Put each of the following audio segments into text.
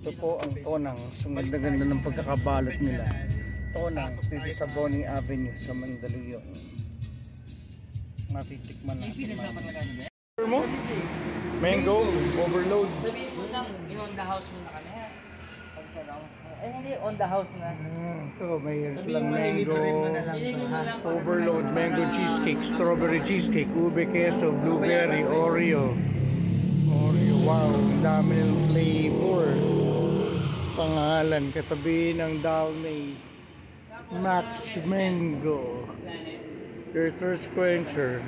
Ito po ang Tonangs. Ang ganda-ganda ng pagkakabalot nila. Tonangs dito sa Bonnie Avenue sa Mandaluyong. Matitikman natin. Mo? Mango, overload. Sabihin mo lang, on the house mo na kami ha. Eh hindi, on the house na. Ito, may silang mango, overload, mango cheesecake, strawberry cheesecake, ube queso, blueberry, Oreo. Wow, ang dami ng flavor. Pangalan, katabi ng Dalmay, Max Mango, your thirst quencher.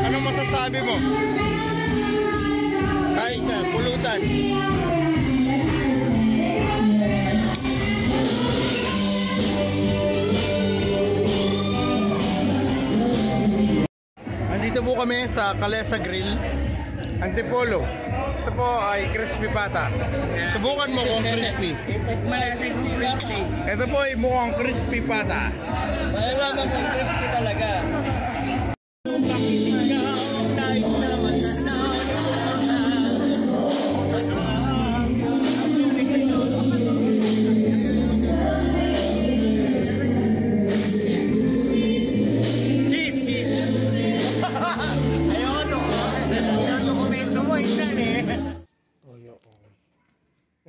Anong masasabi mo? Kahit na, pulutan. Andito po kami sa Calesa Grill, Antipolo. Ito po ay crispy pata. Subukan mo kung crispy. Ito po ay mukhang crispy pata. Malalaman kung crispy talaga.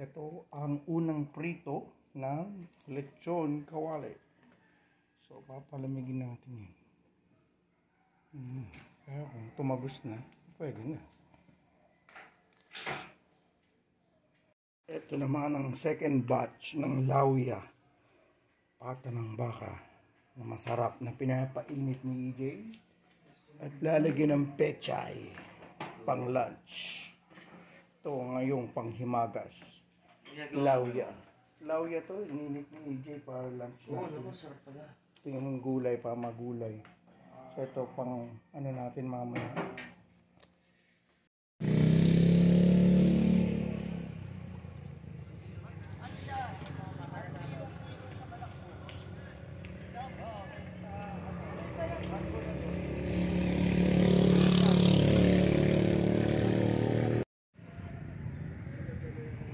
Ito ang unang prito ng lechon kawali. So papalamigin natin yan. Kaya kung tumagos na, pwede na. Ito naman ang second batch ng lawya, pata ng baka na masarap na pinapainit ni EJ at lalagyan ng pechay pang lunch. Ito ngayong panghimagas. Lawya to, ininit ni EJ para lunch natin. Masarap pala. Ito yung gulay pa, magulay. So ito pang ano natin mamaya.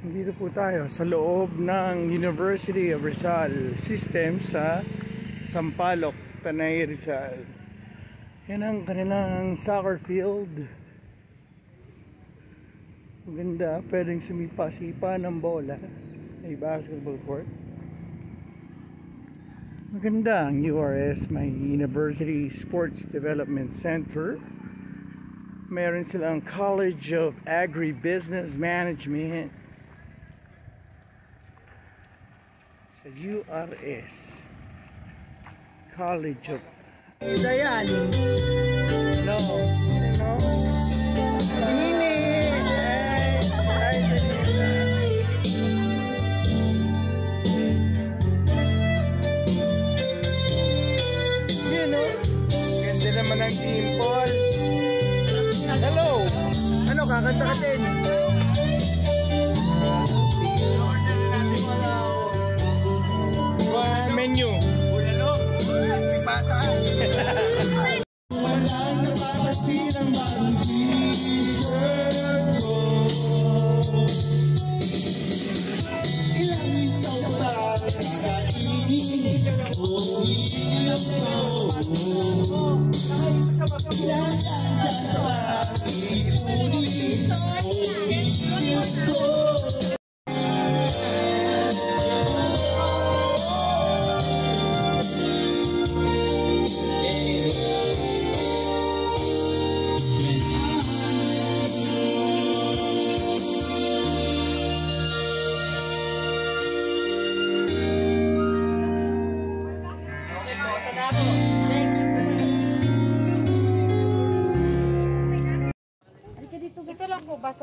Dito po tayo sa loob ng University of Rizal System sa Sampaloc, Tanay, Rizal. Yan ang kanilang soccer field. Maganda, pwedeng sumipa-sipa ng bola. May basketball court. Maganda ang URS, may University Sports Development Center. Meron silang College of Agribusiness Management. Sa URS College of Dayan. No. Nini. Ay, you know, ganda naman ang dimple. Hello. Ano, kakanta ka din? Menu. Bulalo. Bata. Walang napapansin ang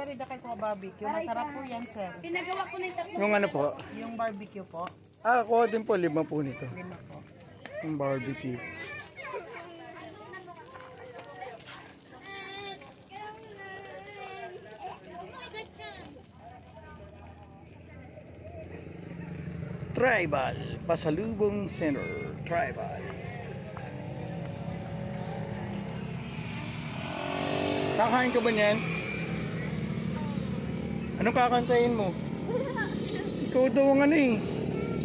margarita kayo po barbecue. Masarap po yan, sir. Pinagawa ko na yung tatlo. Yung ano po? Yung barbecue po. Ako din po, 5 po nito. 5 po. Yung barbecue. Tribal, Pasalubong Center, Tribal. Kakain ka ba niyan? Anong kakantayin mo? Ikaw daw ang ano eh.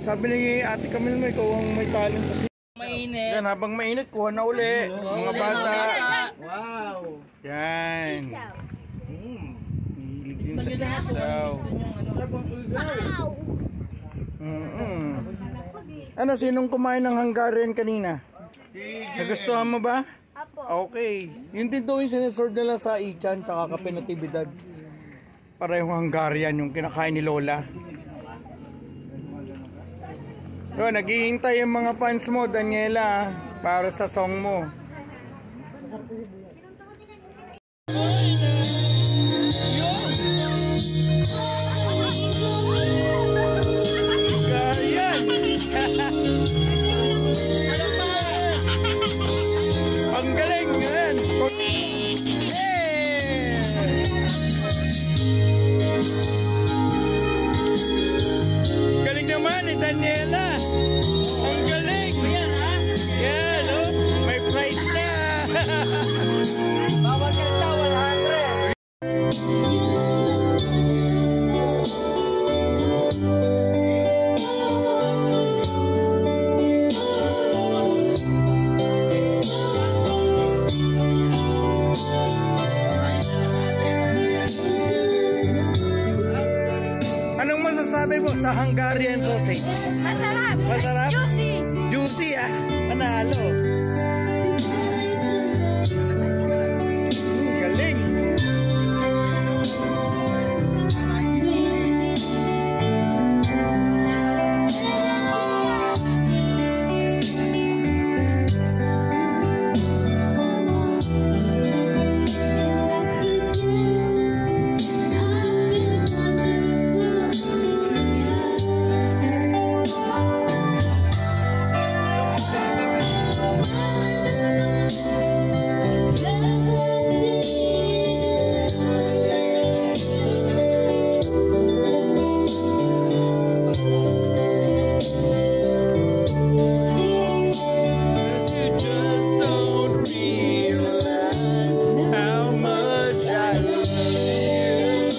Sabi ni Ate Camille mo, ikaw ang may talent sa Mainit. yan, habang mainit, kuha na uli. Mga bata. Wow. Yan. Hilig din sa isaw. Ano, sinong kumain ng Hungarian kanina? Nagustuhan mo ba? Apo. Okay. Yun din daw yung sineserve nila sa Ichan tsaka Kape Natividad. Parehong Hungarian yung kinakain ni Lola. Yun, naghihintay yung mga fans mo, Daniela, para sa song mo. Hungarian! Ang galing yan! Galing naman ni Daniela! Ang galing! Yan, oh! May price na! Bawal kanta, 100. Anong masasabi mo sa Hungarian sausage? Masarap. Masarap? Juicy. Juicy ah! Panalo! Galing! You just don't realize how much I love you.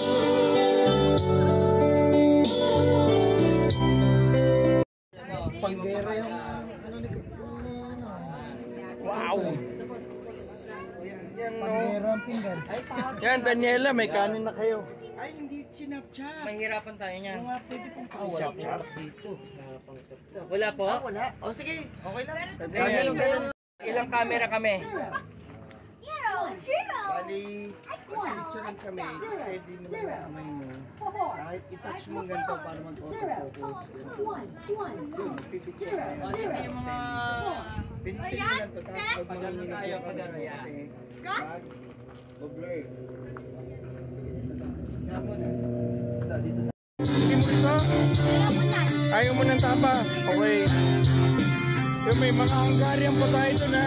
Panggera yung ano ni wow! Yan no. Yan Daniela, may kanin na kayo. Ay, hindi chinap-chap. Mahirapan tayo niyan. Pwede pong chap-chap dito. Wala po? Wala. O sige, okay lang. Ilang camera kami? Bali, picturean kami. Steady naman ang kamay mo. Kahit itouch mo ganito para mag-autofocus. Pipicture tayo. O, dito yung mga... Pinitin mo lang to. Tapos pag mga Tayo pag-araya. blur. Hindi mo isa? Ayaw mo ng tapa? Okay. Yung may mga Hungarian pa tayo dun ha.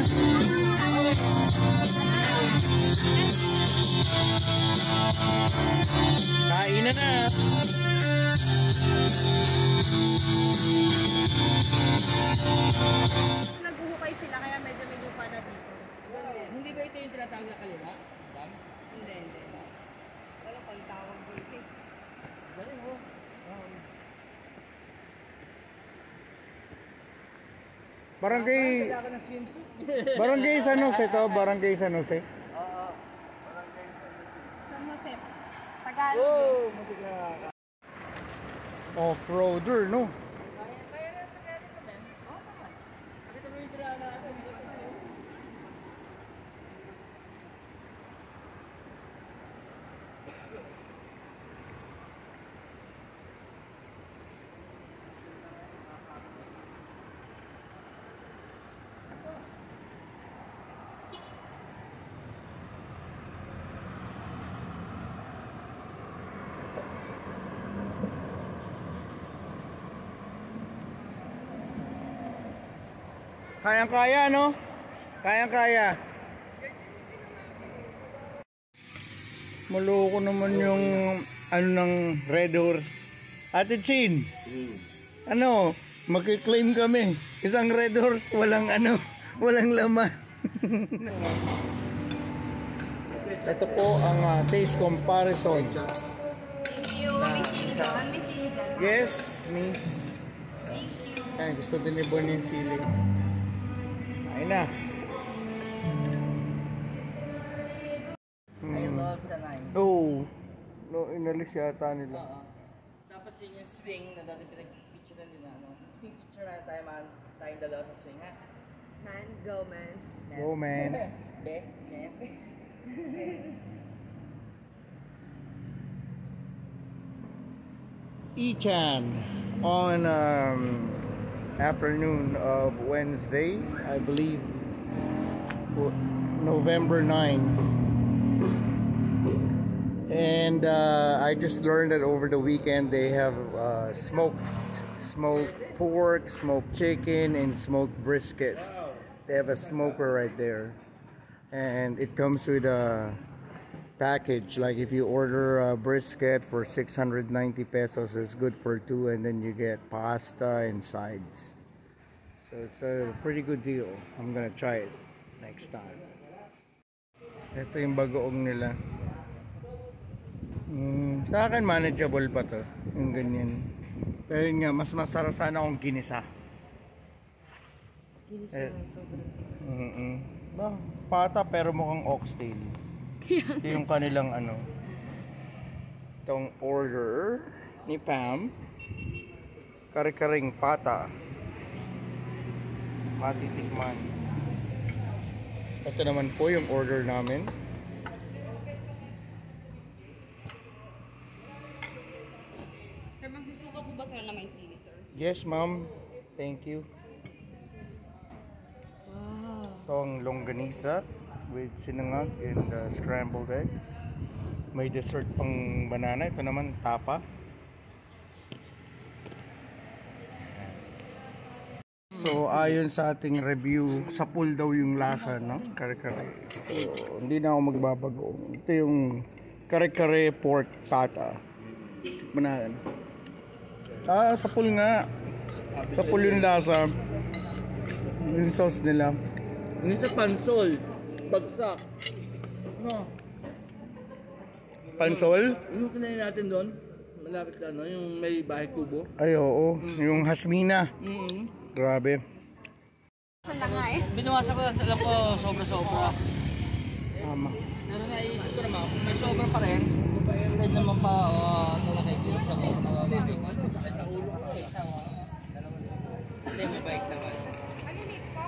Kain na na. Naghuhukay sila kaya medyo may lupa na dito. Hindi ba ito yung tinatawag na kalima? Hindi. Walang pagtawag dito. Galing mo. Barangay Barangay San Jose to, Barangay San Jose. San Jose. Tagalog. Off-roader, no? Kaya na sa galing mo din? Oo naman. Nakita mo yung tirana natin. Kayang-kaya, no? Kayang-kaya. Maloko naman yung ano ng Red Horse. Ate Chin, ano, magkiklaim kami. Isang Red Horse, walang ano, walang laman. Ito po ang taste comparison. Thank you. May sili doon. May sili doon. Yes, miss. Thank you. Ay, gusto din ni Bon yung sili. Ayun na. Ayun ba, tanay. Oh, no, inalis yata nila. Oo. Tapos yun yung swing na dati pinag-picturean din na ano. Picture na tayo man, tayong dalawa sa swing ha. Man, go man. Go, man. Be, man. Ichan on afternoon of Wednesday, I believe, November 9. And I just learned that over the weekend they have smoked pork, smoked chicken, and smoked brisket. They have a smoker right there, and it comes with a package. Like if you order a brisket for 690 pesos, it's good for two, and then you get pasta and sides. So it's a pretty good deal. I'm gonna try it next time. Ito yung bagoong nila. Sa akin manageable pa to, yung ganyan. Pero yun nga, mas masarap sana akong ginisa. Ginisa sobrang. Ba, pata pero mukhang oxtail. Ito yung kanilang ano. Itong order ni Pam. Kare-karing pata. Matitikman. Ito naman po yung order namin. Sir, magsusuka po ba sir na may sili, sir? Yes, ma'am. Thank you. Wow. Ito ang longganisa with sinangag and scrambled egg. May dessert pang banana. Ito naman tapa. So ayon sa ating review, sapul daw yung lasa, no? Kare-kare. So hindi na ako magbabago. Ito yung kare-kare pork tata. Banana. Sapul nga. Sapul yung lasa. Yung sauce nila. Yun sa pansol. Bagsak. No. Pansol? Yung kinain natin doon, malapit na ano, yung may bahay kubo. Ay, oo. Yung hasmina. Grabe. Saan na nga eh? Binawasan ko na sila ko sobra-sobra. Tama. Pero naisip ko naman, kung may sobra pa rin, pwede naman pa talakay din siya kung nawawagin. Sakit sa ulo ko eh. Hindi, may bike naman. Maliliit po.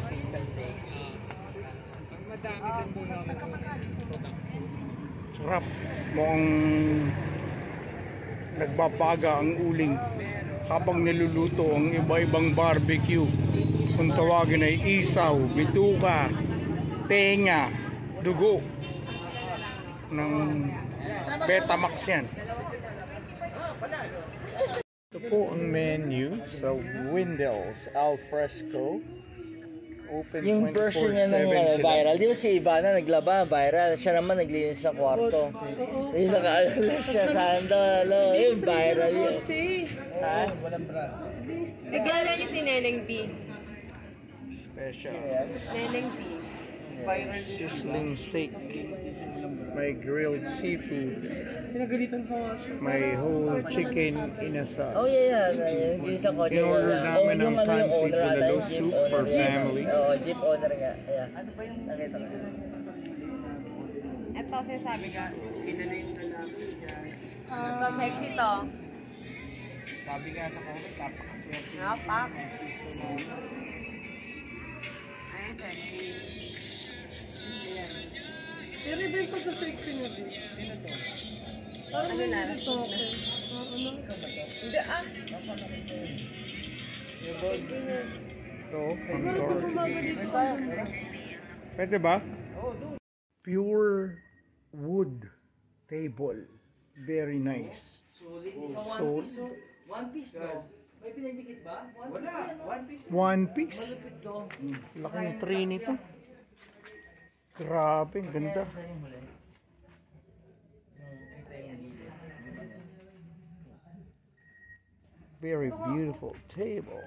Pinsan day. Sarap. Mukhang nagbabaga ang uling habang niluluto ang iba-ibang barbecue. Kung tawagin ay isaw, bituka, tenga, dugo ng Betamax yan. Ito po ang menu sa Windell's Alfresco. Open Yung version niya ng 24/7 sila. viral, di ba si Ivana naglaba, viral, siya naman naglinis ng kwarto. Yung nakaalala siya sa andalo, yung viral yun. Ha? Walang brand. Nagala niyo si Neneng B. Special. Neneng B. Sizzling steak. May grilled seafood. May whole chicken inasal. Oh yeah, yung sa kotse. In-order namin ng fancy bulalo jeep soup owner for nga. family. Oo, jeep owner nga. Ayan. Ano ba yung nakita ko? Ito, sinasabi ka. Kinala yung lalaki niya. Ito, sexy to. Sabi nga sa comment, napakaswerte. Napak. Ayan, sexy. Pero iba yung pagka-sexy niya din. Parang Ano may na? nito ako. Hindi ah. Ito, ang Parang door. bumaga dito sa Pwede ba? Pure wood table. Very nice. So, One piece no? May pinadikit ba? Wala, one piece. One Piece. Malupit to. Laki ng tree nito. Grabe, ang ganda. Saan yung huli? Ito yung gilid. Very beautiful table.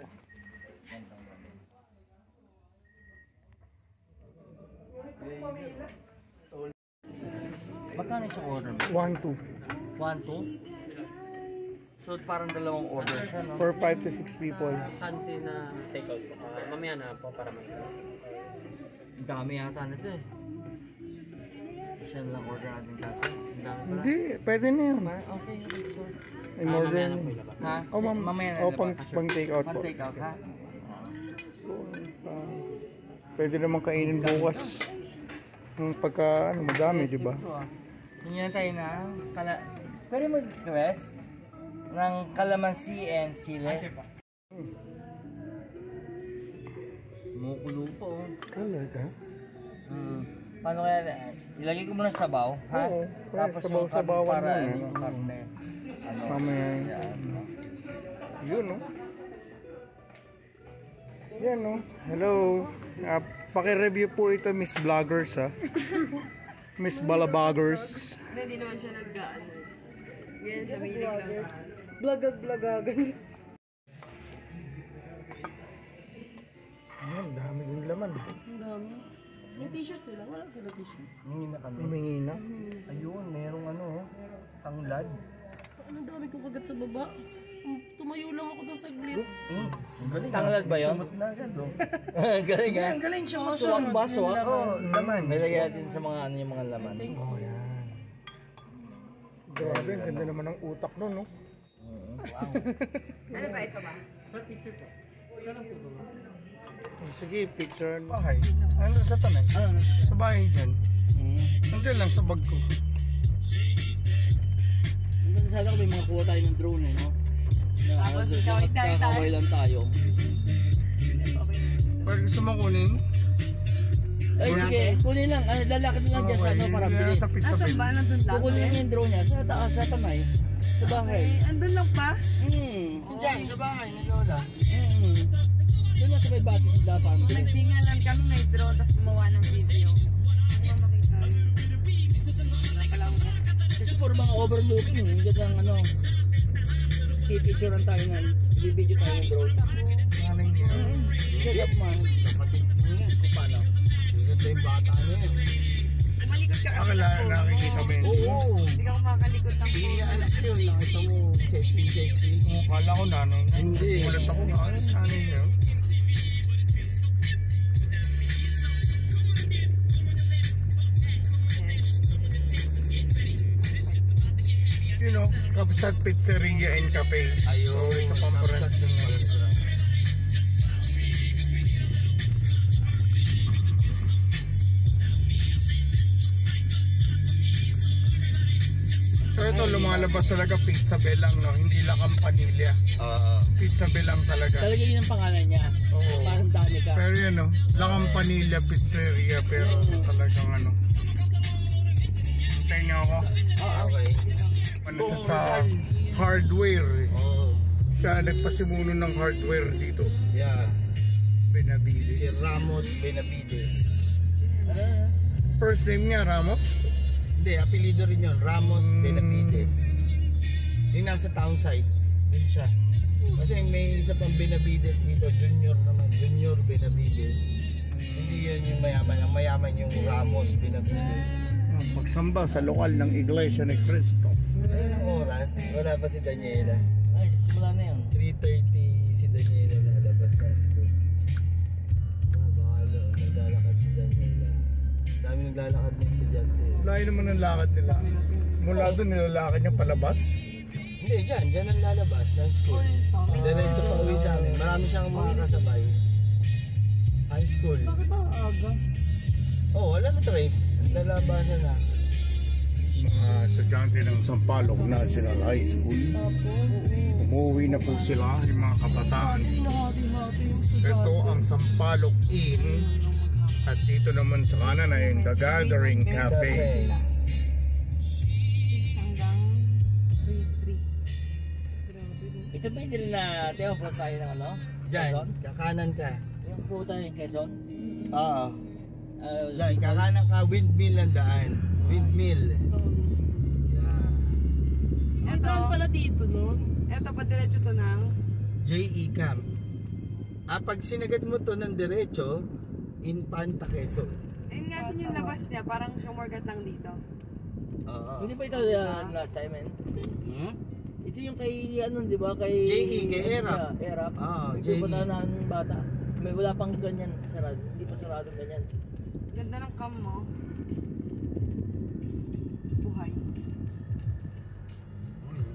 Magkano siyang order mo? 1, 2. 1, 2? So parang dalawang order siya, no? For 5 to 6 people. Fancy na take-out po. Mamaya na po para may... Ang dami yata nito eh. Siya lang order natin kasi. Ang dami pala. Hindi, pwede na yun. Okay, sure. In order. mamaya na po ilabas. Ha? Oh, ma'am. Mamaya na Oh, ilabas. pang take out po. Pang take out, ha? Pwede naman kainin bukas. Yung pagka, ano, madami, di ba? Tingnan tayo na pwede mag-request ng calamansi and sili. Mukulo po. Talaga? Paano kaya, ilagay ko muna sa sabaw, ha? Oo, Tapos yung sabaw-sabawan para mo, yung karne. Ano? Mamaya. Yan. Yun, no? Yan, no? Hello. Paki-review po ito, Miss Vloggers, ha? Miss Balabagers. Hindi naman siya nag-ano. Yan siya, may hilig lang. Blagagan. Ayan, dami din laman. Ang dami. May t-shirt sila. Wala sila t-shirt. Hindi na kami. Humingi na. Ayun, merong ano, tanglad. Ang dami kong kagat sa baba. Tumayo lang ako doon saglit. Ang galing. Tanglad ba yun? Sumot na agad, oh. Galing, ha? Ang galing siya. Suwak ba? Suwak? Oo, laman. May lagay natin sa mga ano yung mga laman. Oh, yan. Grabe, ang ganda naman ng utak nun, no? Ano ba, ito ba? Oh, sige, picture. Bahay. Ano sa tanay? Sa bahay dyan. Nandiyan lang sa bag ko. Sana ko may mga kuha tayo ng drone, eh, no? Tapos ikaw, Kakaway lang tayo. Pwede gusto mo kunin? Ay, sige, kunin lang. Lalakad lang dyan sa ano para bilis. Sa pizza Nasaan bed. ba? Nandun lang? Kukunin niya yung drone niya sa taas, sa tanay. Sa bahay. Andun lang pa? Diyan, sa bahay ni Lola. Doon na sa may bati sa dapan. Nagtingalan kami, may drone, tapos gumawa ng video. Ayaw makita. Kasi puro mga overlooking. Hindi lang ano. Pipicturean tayo nga. Bibidyo tayo ng drone. Nanay niya. Set up man. Kung paano. Ganda yung bata niya. Malikot ka kasi Akala ng phone nakikita mo yun. Oo. Hindi ka makakalikot ng phone. Yun, nakita mo. Sexy. Kala ko nanay. Hindi. Ulat ako nga. Nanay niya. You know, Kapsat Pizzeria and Cafe. Ayun. So, sa Pamparan. So ito lumalabas talaga Pizza Bell lang, no? Hindi lang Campanilla. Pizza Bell lang talaga. Talaga yun ang pangalan niya. Oo. Parang dami ka. Pero yun, no? La Campanilla Pizzeria, pero talagang ano. Hintayin niyo ako. Okay. Ano siya sa hardware, eh. Siya nagpasimuno ng hardware dito. Yeah. Benavides. Si Ramos Benavides. First name niya, Ramos? Hindi, apelido rin yun. Ramos Benavides. Yung nasa town side. Yun siya. Kasi may isa pang Benavides dito. Junior naman. Junior Benavides. Hindi yun yung mayaman. Ang mayaman yung Ramos Benavides. Pagsamba sa lokal ng Iglesia ni Cristo. Anong oras? Wala pa si Daniela. Ay, simula na yun. 3:30 si Daniela lalabas sa school. Bakalo, naglalakad si Daniela. Dami naglalakad ng estudyante. Layo naman ang lakad nila. Mula doon nilalakad niya palabas. Hindi, dyan ang lalabas ng school. Diretso pa uwi sa amin. Marami siyang mga kasabay. High school. Bakit ba aga? Oh, wala na trace. Naglalabasan na. Mga estudyante ng Sampaloc National High School. Umuwi na po sila, yung mga kabataan. Ito ang Sampaloc Inn. At dito naman sa kanan ay The Gathering Cafe. 6 hanggang 3. Ito ba hindi rin na, Teo, po tayo ng ano? Diyan, Quezon? kakanan ka. Yung po tayo ng Quezon? Oo. Diyan, kakanan ka, windmill ang daan. Windmill. Yeah. Ito pala dito, no? Ito pa diretso to ng JE Camp. Pag sinagad mo to ng diretso, Infanta Quezon. ayun nga din yung labas niya, parang sumorgat lang dito. Oo. Hindi ba ito last time, man? Hmm? Ito yung kay, ano, di ba? Kay... JE, kay Erap. Erap. Oo, Ito JE. ba ng bata? May wala pang ganyan, sarado. Hindi pa sarado ganyan. Ganda ng cam mo. Buhay.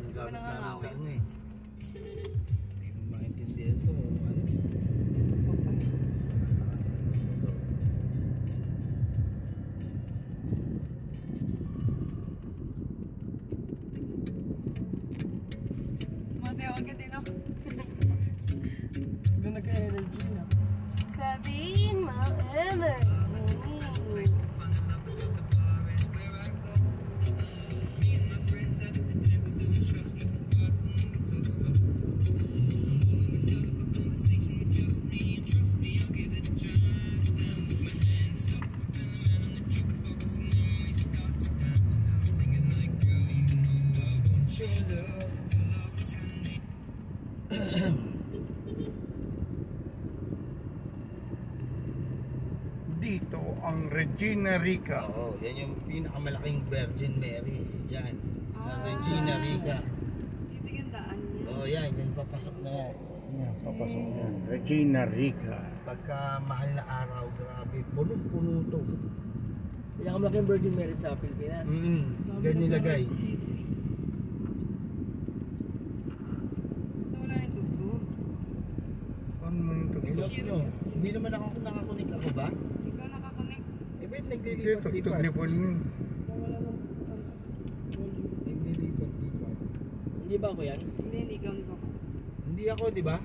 Gamit namin sa nangangawin. ano eh. Hindi mo maintindihan to. Ano? Sumasayaw ka din ako. Doon nagka-energy na. Sabihin mo, energy. Dito ang Regina Rica. Oo, yan yung pinakamalaking Virgin Mary dyan. Sa Regina Rica. Dito yung daan niya. Oo, yan. Yan papasok na yan. Yan, papasok yan. Regina Rica. Pagka mahal na araw, grabe. Punong-puno to. Ilang malaking Virgin Mary sa Pilipinas. Ganyan nilagay. Wala yung tugtog. Ano mo yung Ilok tugtog? nyo. Hindi naman ako nakakunik ako ba? Ikaw nakakonek. Eh, ba't Hindi, naglilipat-lipat? tugtog-lipon mo. Naglilipat-lipat. Hindi ba ako yan? Hindi, ikaw ko. Hindi ako, di ba?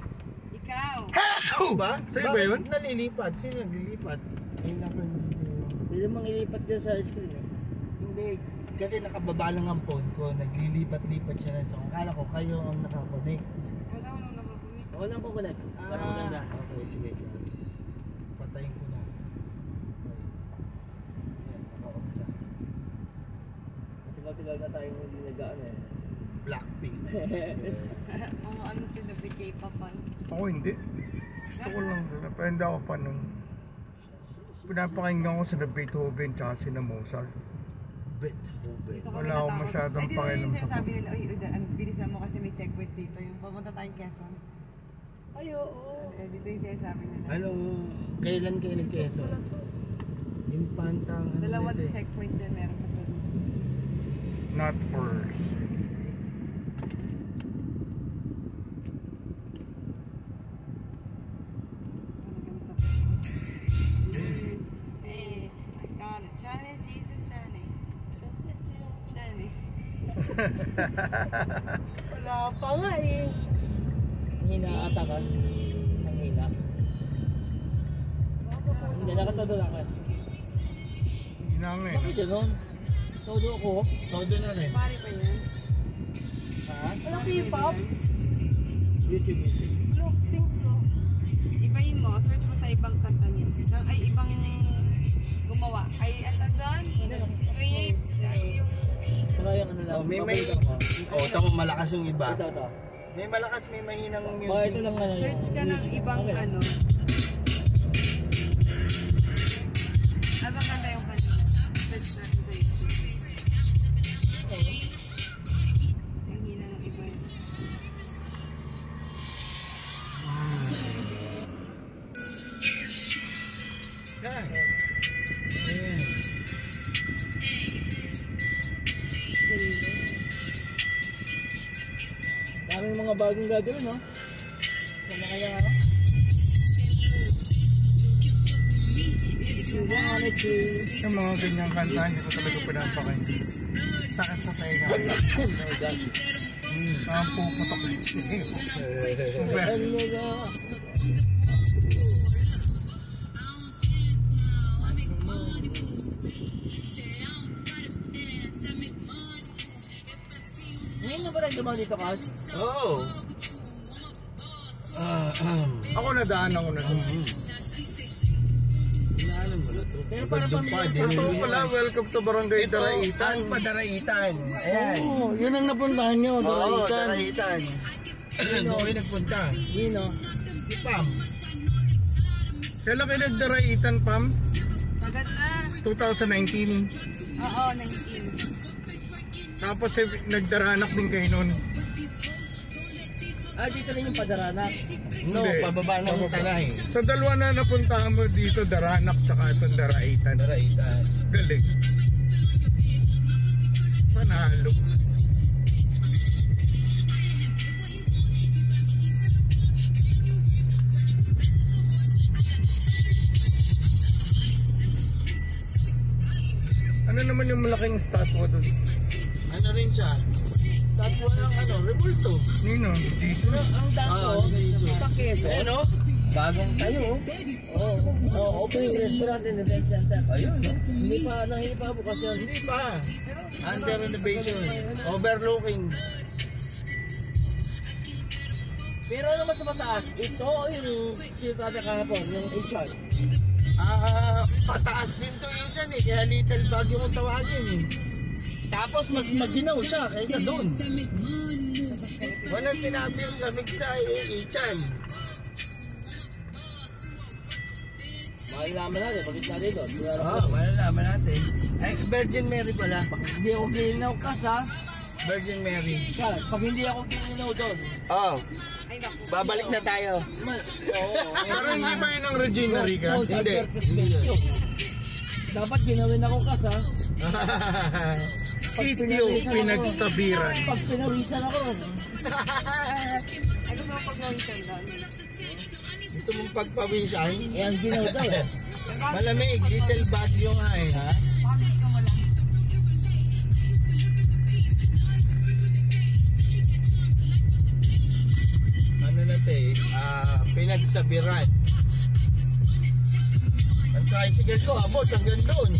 Ikaw! Diba? Sa'yo ba yun? Bakit nalilipat? Sino naglilipat? Ayun ako, hindi ko. Hindi naman ilipat dyan sa screen eh. Hindi. Kasi nakababa lang ang phone ko. Naglilipat-lipat siya na sa akala ko kayo ang nakakonect. Wala ko nang nakakonek. Ako lang po connect. Para maganda. Okay, sige guys. Patayin ko na. Okay. Yan, naka-off na. Tigal-tigal na tayo hindi nag-ano eh. Blackpink. Mga ano sila, bigay pa pan. Ako hindi. Gusto ko lang. Napenda ako pa nung pinapakinggan ko sa Beethoven tsaka si na Mozart. Beethoven. Dito kami Wala akong natakot. masyadong Ay, dito pakialam yung sa sinasabi nila, uy, bilisan mo kasi may checkpoint dito. Yung papunta tayong Quezon. Ay, oo. Dito yung sinasabi nila. Ano, kailan kayo nag-Quezon? Infantang ano Dalawang dito eh. checkpoint dyan meron kasi. Not first. Hey, I got a Johnny, Jesus Johnny. Just a Johnny. Wala pa nga eh. Hina atakas. Ang hina. Hindi, nakatodo lang ka. Hindi na nga eh. Bakit gano'n? Todo ako. Todo na rin. Pari pa yan. Ha? Wala K-pop. YouTube music. Look, pink no. Ibahin mo, search mo sa ibang kanta niya. Ay, ibang gumawa. Ay, ano doon? Create. Saka yung ano lang. Oh, may paborito ko. ito kung malakas yung iba. Ito. May malakas, may mahinang music. Baka ito lang ano. Search ka ng ibang Okay. ano. Abang kanta yung kanta. Search natin sa YouTube. Kasi ang hina ng iba yun. Yan. Ayan. Daming mga bagong gagawin, no? Kanya-kanya ako. Yung mga ganyang kanta, hindi ko talaga pinapakinggan. Sakit sa tenga. Oh my God. Ang puputok. Ano ba? Ngayon na ba rin dumaan dito, Kas? Oh. Ako nadaanan ko na. Inaalam mo na to. Pero para pamilya Ito pala, welcome to Barangay Daraitan. Ang Padaraitan. Ayan. Oo, yun ang napuntahan nyo, Oo, Daraitan. Daraitan. Doon kayo nagpunta. Nino. Si Pam. Kailan kayo nagdaraitan, Pam? Agad na. 2019. Oo, 19. Tapos nagdaranak din kayo nun. Dito rin yung Padaranak. No, Hindi. pababa ng Tanay. Sa dalawa na napuntahan mo dito, Daranak tsaka itong Daraitan. Daraitan. Galing. Panalo. Ano naman yung malaking statue doon? Ano rin siya? Statwa ng Rebulto. Nino? Jesus? Ang dako, sakit. Ano? Bagong tayo. Opening restaurant and event center. Ayun, no? Hindi pa bukas yun. Hindi pa. Under renovation. Overlooking. Pero ano mas mataas? Ito yung sinasabi kahapon, yung HR. Pataas din to yung siya eh. Kaya Little Baguio kung tawagin eh. Tapos mas maginaw siya kaysa doon. Walang sinabi yung lamig sa Ichan. Malalaman natin, bakit na dito? Malalaman natin. Ay, Virgin Mary pala. Hindi ako ginaw ha? Virgin Mary. Siya, pag hindi ako ginaw doon. Ay, naku. Babalik na tayo. Pero hindi ba yun ang Regina Rica? Hindi. Dapat ginawin ako ha? Sitio Pinagsabiran. Pag pinawisan ako. Ay, gusto mo pag-nawisan doon? Gusto mong pagpawisan? Eh, ang ginaw daw eh. Malamig. Little Baguio nga eh, ha? Baka gusto mo lang. Ano na ito eh? Pinagsabiran. Ang tricycle ko, abot hanggang doon.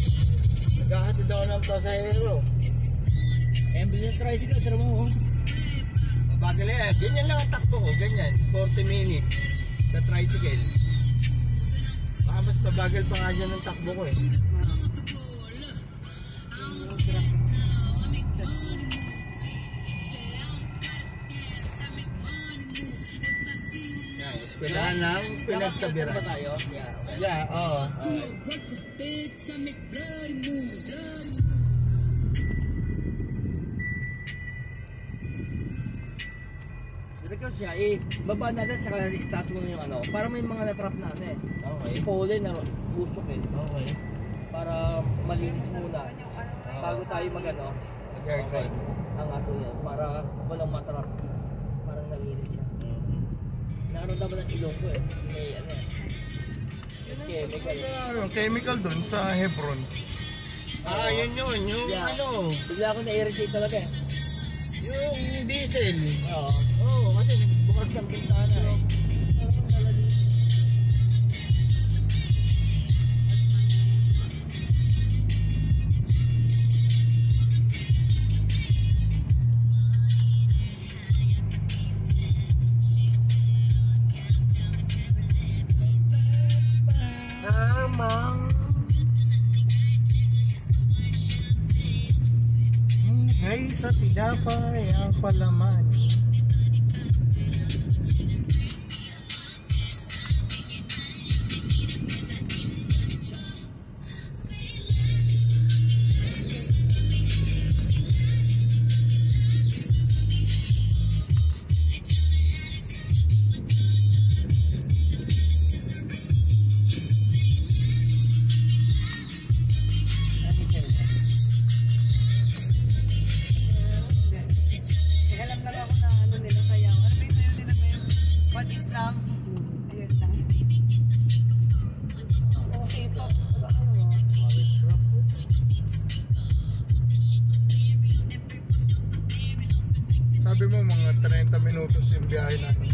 Naghahatid ako ng pasahero. Ambulance tricycle, pero mo. Mabagal eh. Ganyan lang ang takbo ko. Ganyan. 40 minutes sa tricycle. Baka mas mabagal pa nga dyan ang takbo ko eh. Yan, eskwelahan ng Pinagsabiran. Ba tayo? Yeah, oo. Direktor siya, baba natin sa kanila, itaas mo na yung ano, para may mga natrap na ano eh. Okay. Pole na usok eh. Okay. Para malinis muna. Bago tayo mag-ano, Mag-aircon. ang ato yan, para walang matrap. Parang nalinis siya. Nakaramdaman ng ilong ko eh. May ano eh. Chemical. Yung chemical doon sa Hebron. Yun. Yung Yeah. ano, Bigla ako na-irritate talaga eh. yung diesel. Oo. Oo, kasi nagbukas ng bintana eh. Ngay sa tinapay ang palaman. Alam lang ako na ano nila sayaw. Ano ba yung sayaw nila ngayon? What is love? Ayun lang. Okay po. Sabi mo mga 30 minutos yung biyahe natin.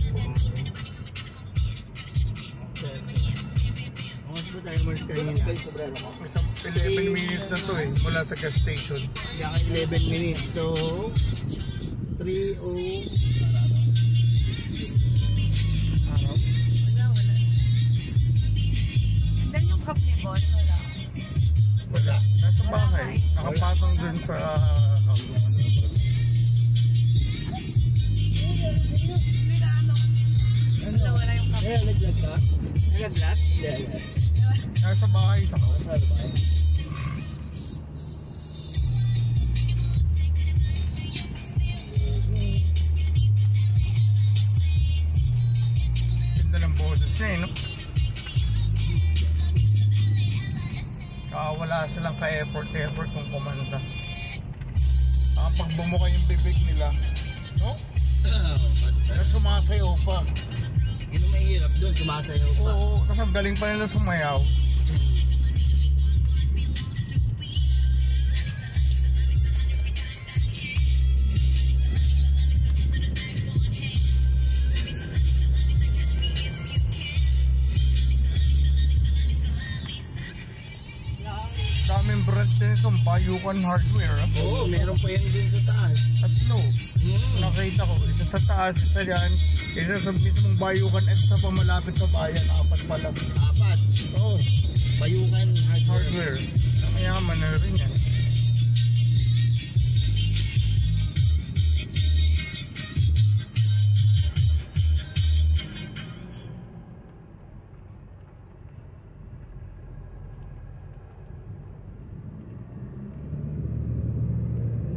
Oras ba tayo mas kanina? Isang 11 minutes na to eh, mula sa gas station. Kaya 11 minutes. So, 3:00. Araw? Hanggang dun sa Wala yung kape. Naglag ka? Naglat? Yeah. nasa bahay sa ganda ng boses niya no? Wala silang ka-effort kung kumanta. Pag bumuka yung bibig nila, no? Pero sumasayaw pa. Yun ang mahirap doon, sumasayaw pa. Oo, kasi ang galing pa nila sumayaw. Daming brand din itong Bayukan Hardware. Oo, meron pa yan din sa taas. Tatlo. Nakita ko, isa sa taas, isa dyan, isa sa mismong Bayukan at isa pa malapit sa bayan, 4 pala. 4. Oo. Bayukan Hardware. Mayaman na rin yan.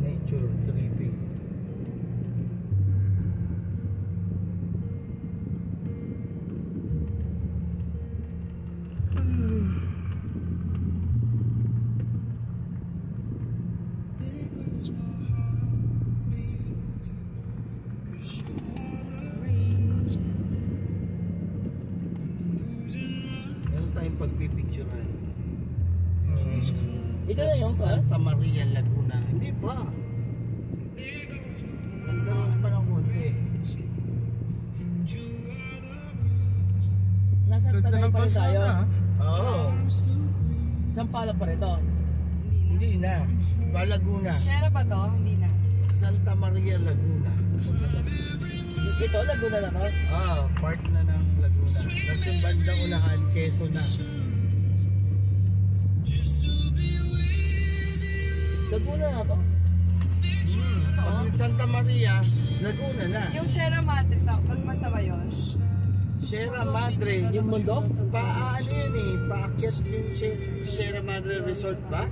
Nature tripping. Meron tayong pagpipicturean. Ito na yung Santa Maria, Laguna. Hindi pa. Nagkaroon pa ng konti. Nasa Ganda Tanay ng pa rin tayo. kalsada, ha? Oo. Sampalok pa rin to. Hindi na. Pa Laguna. Sierra ba to? Hindi na. Santa Maria, Laguna. Ito, Laguna na to. Part na ng Laguna. Tapos yung bandang unahan, Quezon na. Laguna na to. Pag Santa Maria, Laguna na. Yung Sierra Madre, basta ba yun? Sierra Madre. Yung mundo? Ano yan eh, paakyat yung Sierra Madre Resort ba?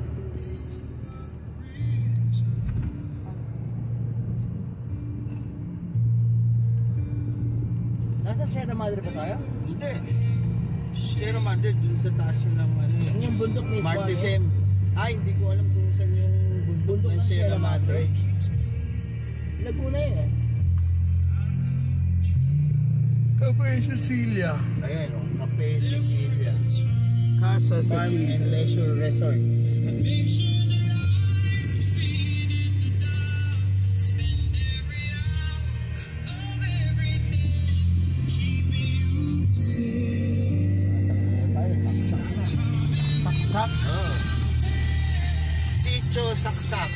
Nasa Sierra Madre pa tayo? Hindi. Sierra Madre, dun sa taas yun ng ano eh. Yung bundok mismo. Martesem. Hindi ko alam kung saan yung bundok Bundok ng ng Sierra Sierra Madre. Laguna yun eh. Cafe Cecilia. Ayan o, Cafe Cecilia. Casa Farm and Leisure Resort. Saksak. Sitio Saksak.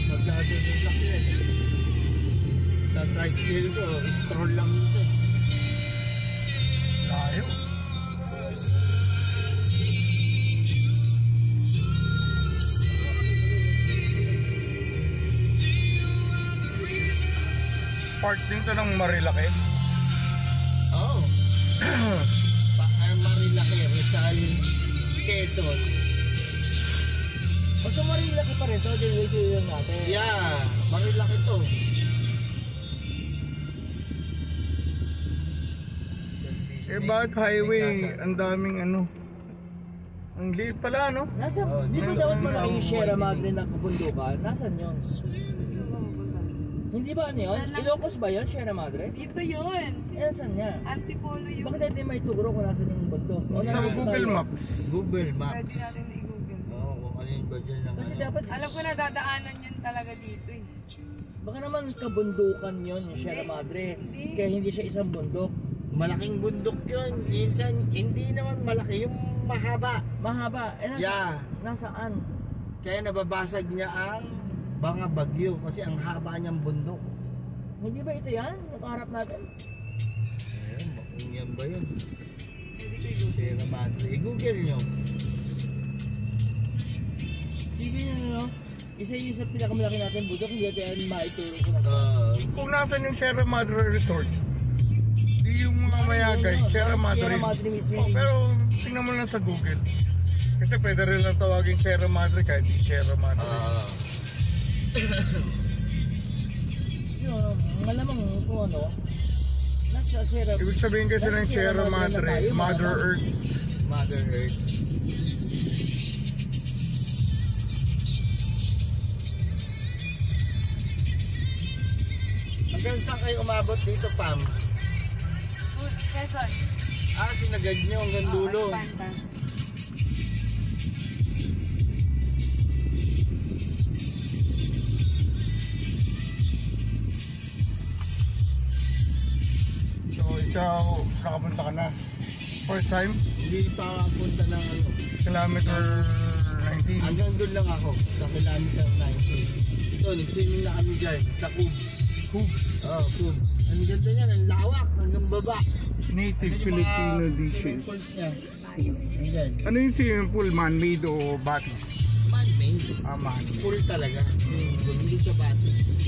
Maglado ng laki yan. Sa tricycle ko, stroll lang ito. Tayo. Part din to ng Marilaki. Oo. Marilaki, Rizal, Quezon. Basta Marilaki pa rin to, dito yung natin. Yeah, Marilaki to. Bakit highway? Ang daming ano. Ang liit pala, no? Nasa, di ba dapat malaki yung Sierra Madre ng kabundukan? Nasaan yun? Hindi ba ano yun? Ilocos ba yun, Sierra Madre? Dito yun. Nasaan niya? Antipolo yun. Bakit natin may tugro kung nasaan yung bundok? O, Sa nasaan Google tayo? Maps. Google Maps. Pwede natin i-google. Oo, kung ano yung ba dyan ng Kasi ano. dapat, Alam ko na dadaanan yun talaga dito eh. baka naman kabundukan yun, yung Sierra Madre. Kaya hindi siya isang bundok. Malaking bundok yun. Minsan, hindi naman malaki. Yung mahaba. Mahaba. Eh, Yeah. nasaan? Kaya nababasag niya ang mga bagyo. Kasi ang haba niyang bundok. Hindi ba ito yan? Nakaharap natin? Ayun, kung yan ba yun? Pwede ko i-google. Sierra Madre. I-google nyo. Sige nyo, no? Isa yung sa pinakamalaki natin bundok, hindi natin maituro ko na. Kung nasan yung Sierra Madre Resort, di yung mga mayagay, Sierra Madre. Sierra Madre mismo. Oh, pero tingnan mo lang sa Google. Kasi pwede rin lang tawagin Sierra Madre kahit di Sierra Madre. Yun, malamang kung ano, nasa Sierra. Ibig sabihin kasi ng Sierra Madre, Mother Earth. Mother Earth. Hanggang saan kayo umabot dito, Pam? Quezon. Sinagad nyo hanggang dulo. Panta. So ikaw, nakapunta ka na. First time, Hindi pa punta ng ano. kilometer 19. Hanggang doon lang ako, sa kilometer 19. Ito, nag-swimming na kami dyan, sa Cubes. Hoops. Cubes. Ang ganda niyan, ang lawak, hanggang baba. Native Filipino dishes. Pulse niya. Ayan. Ano yung swimming pool? Man-made o batis? Man-made. Man-made. Full talaga. Bumili sa batis.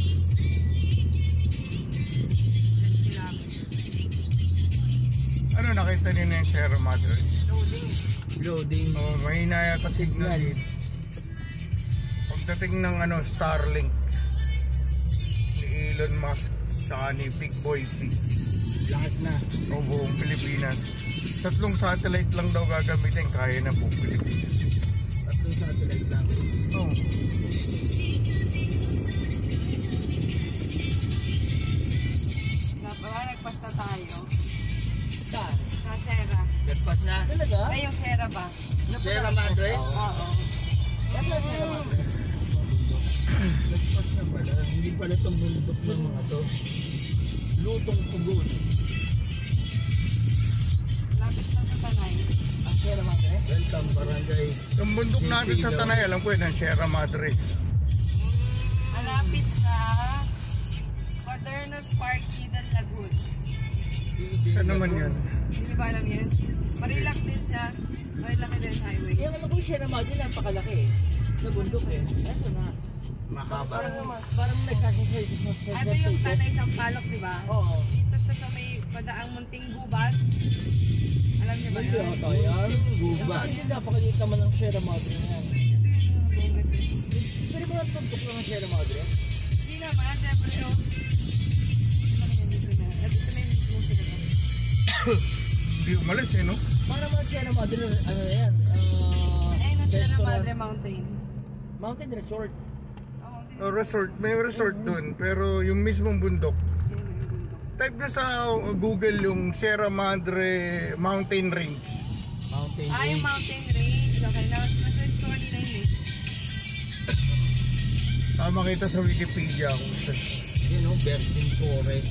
Ano nakita niyo na yung Sierra Madre? Loading. Oh, mahina yata signal dito. Pagdating ng Starlink ni Elon Musk saka ni Big Boy C Lahat na. o buong Pilipinas, 3 satellite lang daw gagamitin, kaya na buong Pilipinas. Tatlong satellite lang. Oh. Nagpasta tayo. Saan? Sa Sierra. Nagpas na. Talaga? Ay, yung Sierra ba? Sierra Madre? Oo. Nagpas na pala. Hindi pala itong bundok ng mga to. Lutong Pugon. Lapit na sa Tanay. Sierra Madre? Welcome, barangay. Yung bundok natin sa Tanay, alam ko yun, ang Sierra Madre. Malapit sa Modernos Park, Hidden Lagoon. Saan naman yun? Hindi ba alam yun? Marilak din siya. Marilak din highway. Yung alam ko yung Sierra Madre, napakalaki eh. Sa bundok eh. Eto na. Mahaba. Parang nagkakasay sa Ito yung Tanay Sampaloc, di ba? Oo. Dito siya sa may padaang munting gubat. Alam niyo ba Hindi yun? ako yan. Gubat. Kasi hindi napakaliit naman ng Sierra Madre na yan. Ito yung Pwede mo natugtok lang ng Sierra Madre? Hindi naman, siyempre yung... Ano kanya dito na? Ito na yung mismo sila na. Hindi umalis no? Para mga Sierra Madre, ano na yan? Ayun ang Sierra restaurant. Madre Mountain. Mountain Resort. Resort, may resort dun, pero yung mismong bundok. Type na sa Google yung Sierra Madre Mountain Range. Mountain Yung Mountain Range. Okay, na-search ko kanina yun eh. Makita sa Wikipedia kung saan. Yun o, Virgin Forest.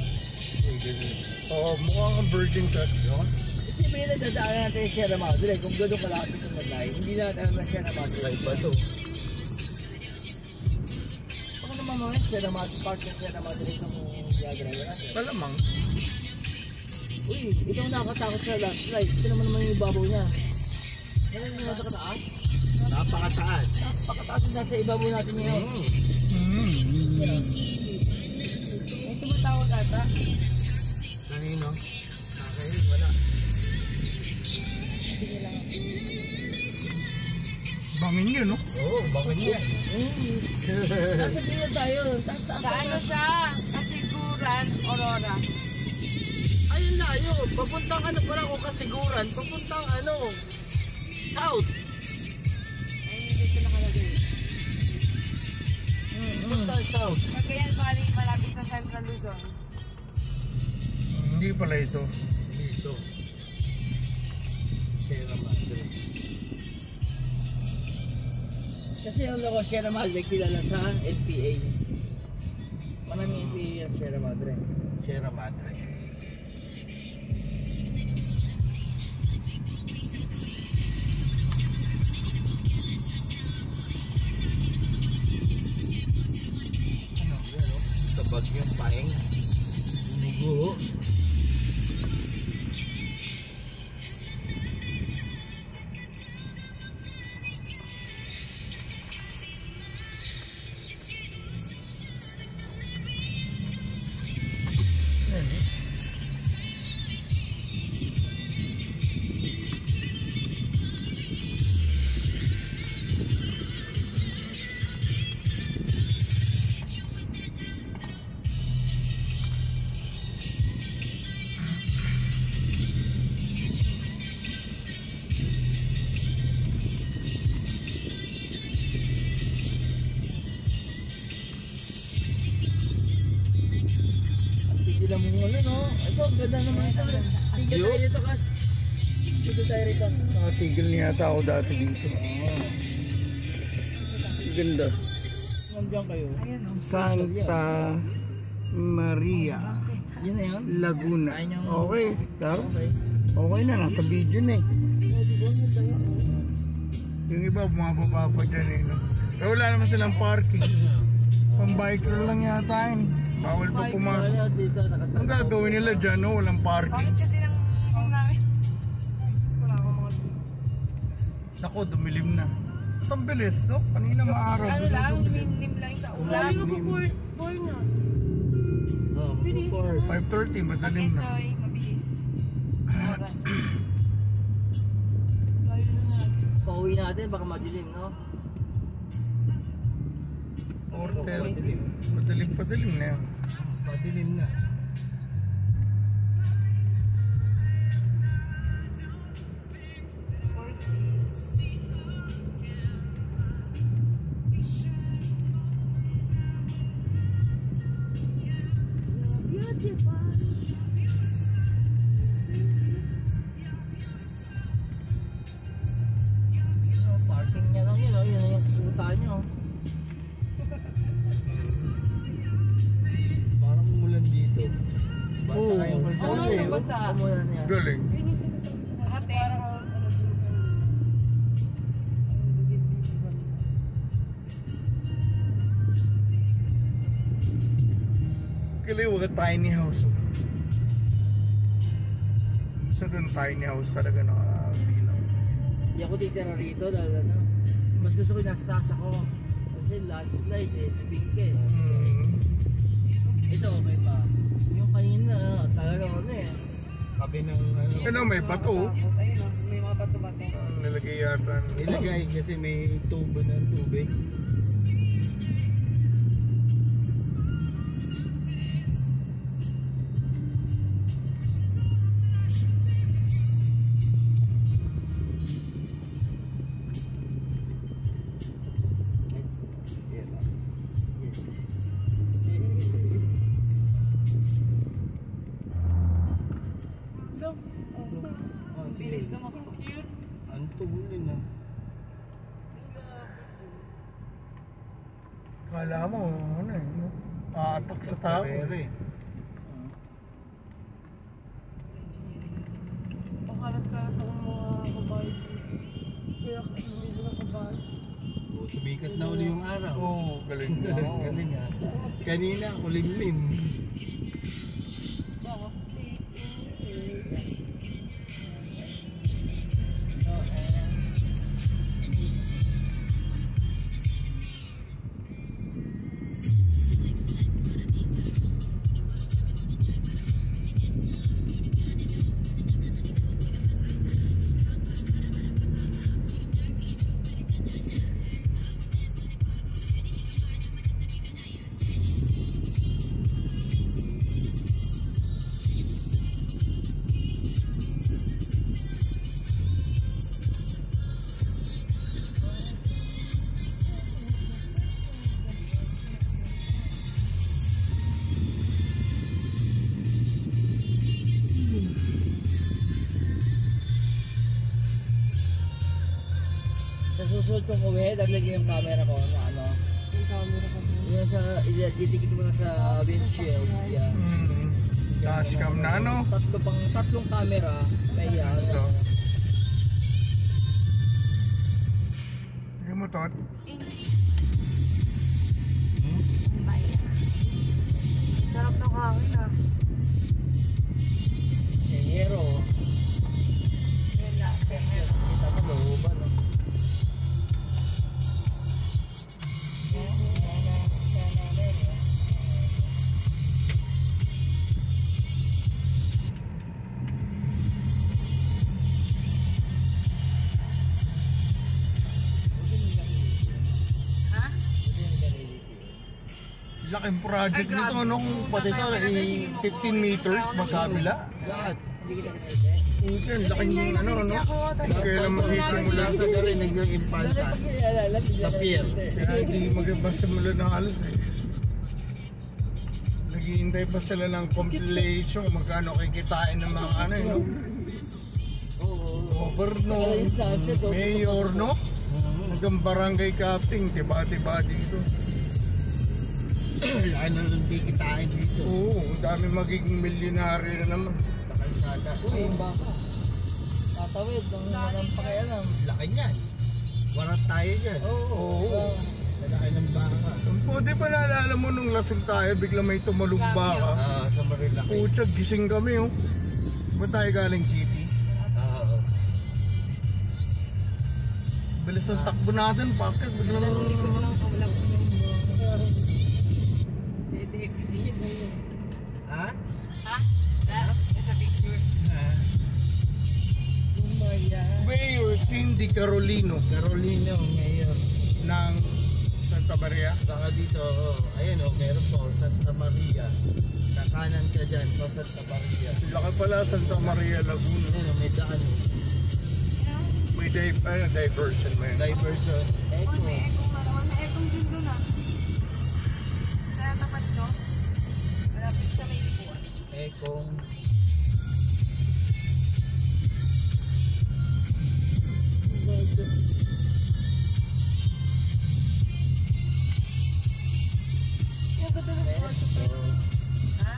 Oo, mukhang ang virgin kasi yun. Kasi may nadadaanan natin yung Sierra Madre. Kung gano'n kalapit yung Madlay, hindi natin alam na Sierra Madre. Ay ba ito? Baka naman mga Sierra Madre, part ng Sierra Madre itong diagram natin. Malamang. Uy, ito ang nakakatakot sa last slide. Ito naman yung ibabaw niya. Yan yung nasa kataas. Napakataas. Napakataas yung nasa ibabaw natin ngayon. May tumatawag ata. Kanino? Sa akin, wala. Bangin yun, no? Oo, bakit yan? Nasa din na tayo. Taas-taas. Sa ano siya? Kasiguran, Aurora. Ayun na, yun. Papuntang ano pala kung kasiguran. Papuntang ano, south. Ay, hindi ko nakalagay. Papuntang south. Cagayan Valley, malapit sa Central Luzon. Hindi pala ito. Liso. Sierra Madre. Kasi yung logo Sierra Madre kilala sa NPA. Maraming NPA yung Sierra Madre. Sierra Madre. Ano, yan o. Sa Bagyong Paeng. Umugo. Sila mo ano, no? Ito, ang ganda naman ito. Tigil tayo rito, Kas. Tigil tayo rito. Nakatigil niya yata ako dati dito. Ganda. Nandiyan kayo. Santa Maria, Yun na yun? Laguna. Okay, taro. Okay. Okay na, nasa video na eh. Yung iba, bumababa pa dyan eh. No? Pero wala naman silang parking. Pang-biker lang yata yun. Bawal pa pumasok. Ang gagawin nila dyan, no? Walang parking. Bakit kasi nang namin? Wala akong mga Naku, dumilim na. Ang bilis, no? Kanina maaraw. ano lang, lim lang sa ulan. Lalo ko 4 na. Oh, before. 5:30, madalim na. Mag-enjoy, mabilis. Oras. Layo na natin. Pauwi natin, baka madilim, no? 4:30. Madalim na yan. Madilim na. Parking niya lang yun, no? Yun yung puta nyo. Parang umulan dito. Basa kayong kalsada Oo, eh. basta. Umulan niya. Galing. Ate. Galing, wag tiny house. Sa doon tiny house talaga nakabilang. Hindi ako titira rito dahil ano, mas gusto ko yung nasa taas ako. Kasi landslide eh, tibingke. Ito okay pa. Yung kanina, talaga ano eh. Tabi ng ano. Ano, may bato. Ayun o, may mga bato-bato. Nilagay yata. Nilagay kasi may tubo ng tubig. Bilis naman. Ang tubulin na. Kala mo, ano eh, no? Aatak sa tao. Pakalat-kalat akong mga kabayo. Kaya lumili ng kabayo. Sumikat na uli yung araw. Oo, galing. Galing ah. Kanina, kulimlim. Sa susunod kong uwi, lalagyan yung camera ko na ano. Yung camera ko. Yung sa, ididikit mo na sa windshield. Yan. Dashcam na, ano? Tatlong camera. May yan. Ito. Yung mo, Tot? Sarap ng hangin ah. Hero. Kita mo, looban. No? Laking project nito, anong pati ito, 15 meters magkabila. Lahat. Yan, laking ano, kailan masisimula Sa galing nag-impalta. Sa pier. Kaya hindi magbasimula ng halos eh. Naghihintay pa sila ng compilation kung magkano kikitain ng mga ano yun. Governor, mayor, no? Hanggang barangay captain, tiba-tiba dito. Laki na nang kikitain dito. Oo, ang dami magiging milyonaryo na naman. Sa kalsada. Uy, yung baka. Tatawid, ang pakialam. Laki niyan. Warat tayo dyan. Oo. Laki ng baka. Pwede ba naalala mo nung lasing tayo, bigla may tumalong baka? Sa Marilaki. Pucha, gising kami oh. Ba tayo galing city? Oo. Bilis ang takbo natin, bakit? Bigla na Ha? Ha? Sa picture. Mayor Cindy Carolino Carolina, mayor. ng Santa Maria. Saka dito, ayun meron po, Santa Maria. Kakanan ka dyan, po Santa Maria. Laki pala Santa Maria Laguna. Ayun, may daan. May diversion man. Diversion. Oh, may ekong malaman. May ekong din doon ah. Sa tapat no? Malapit sa may likuan. Kung Ha?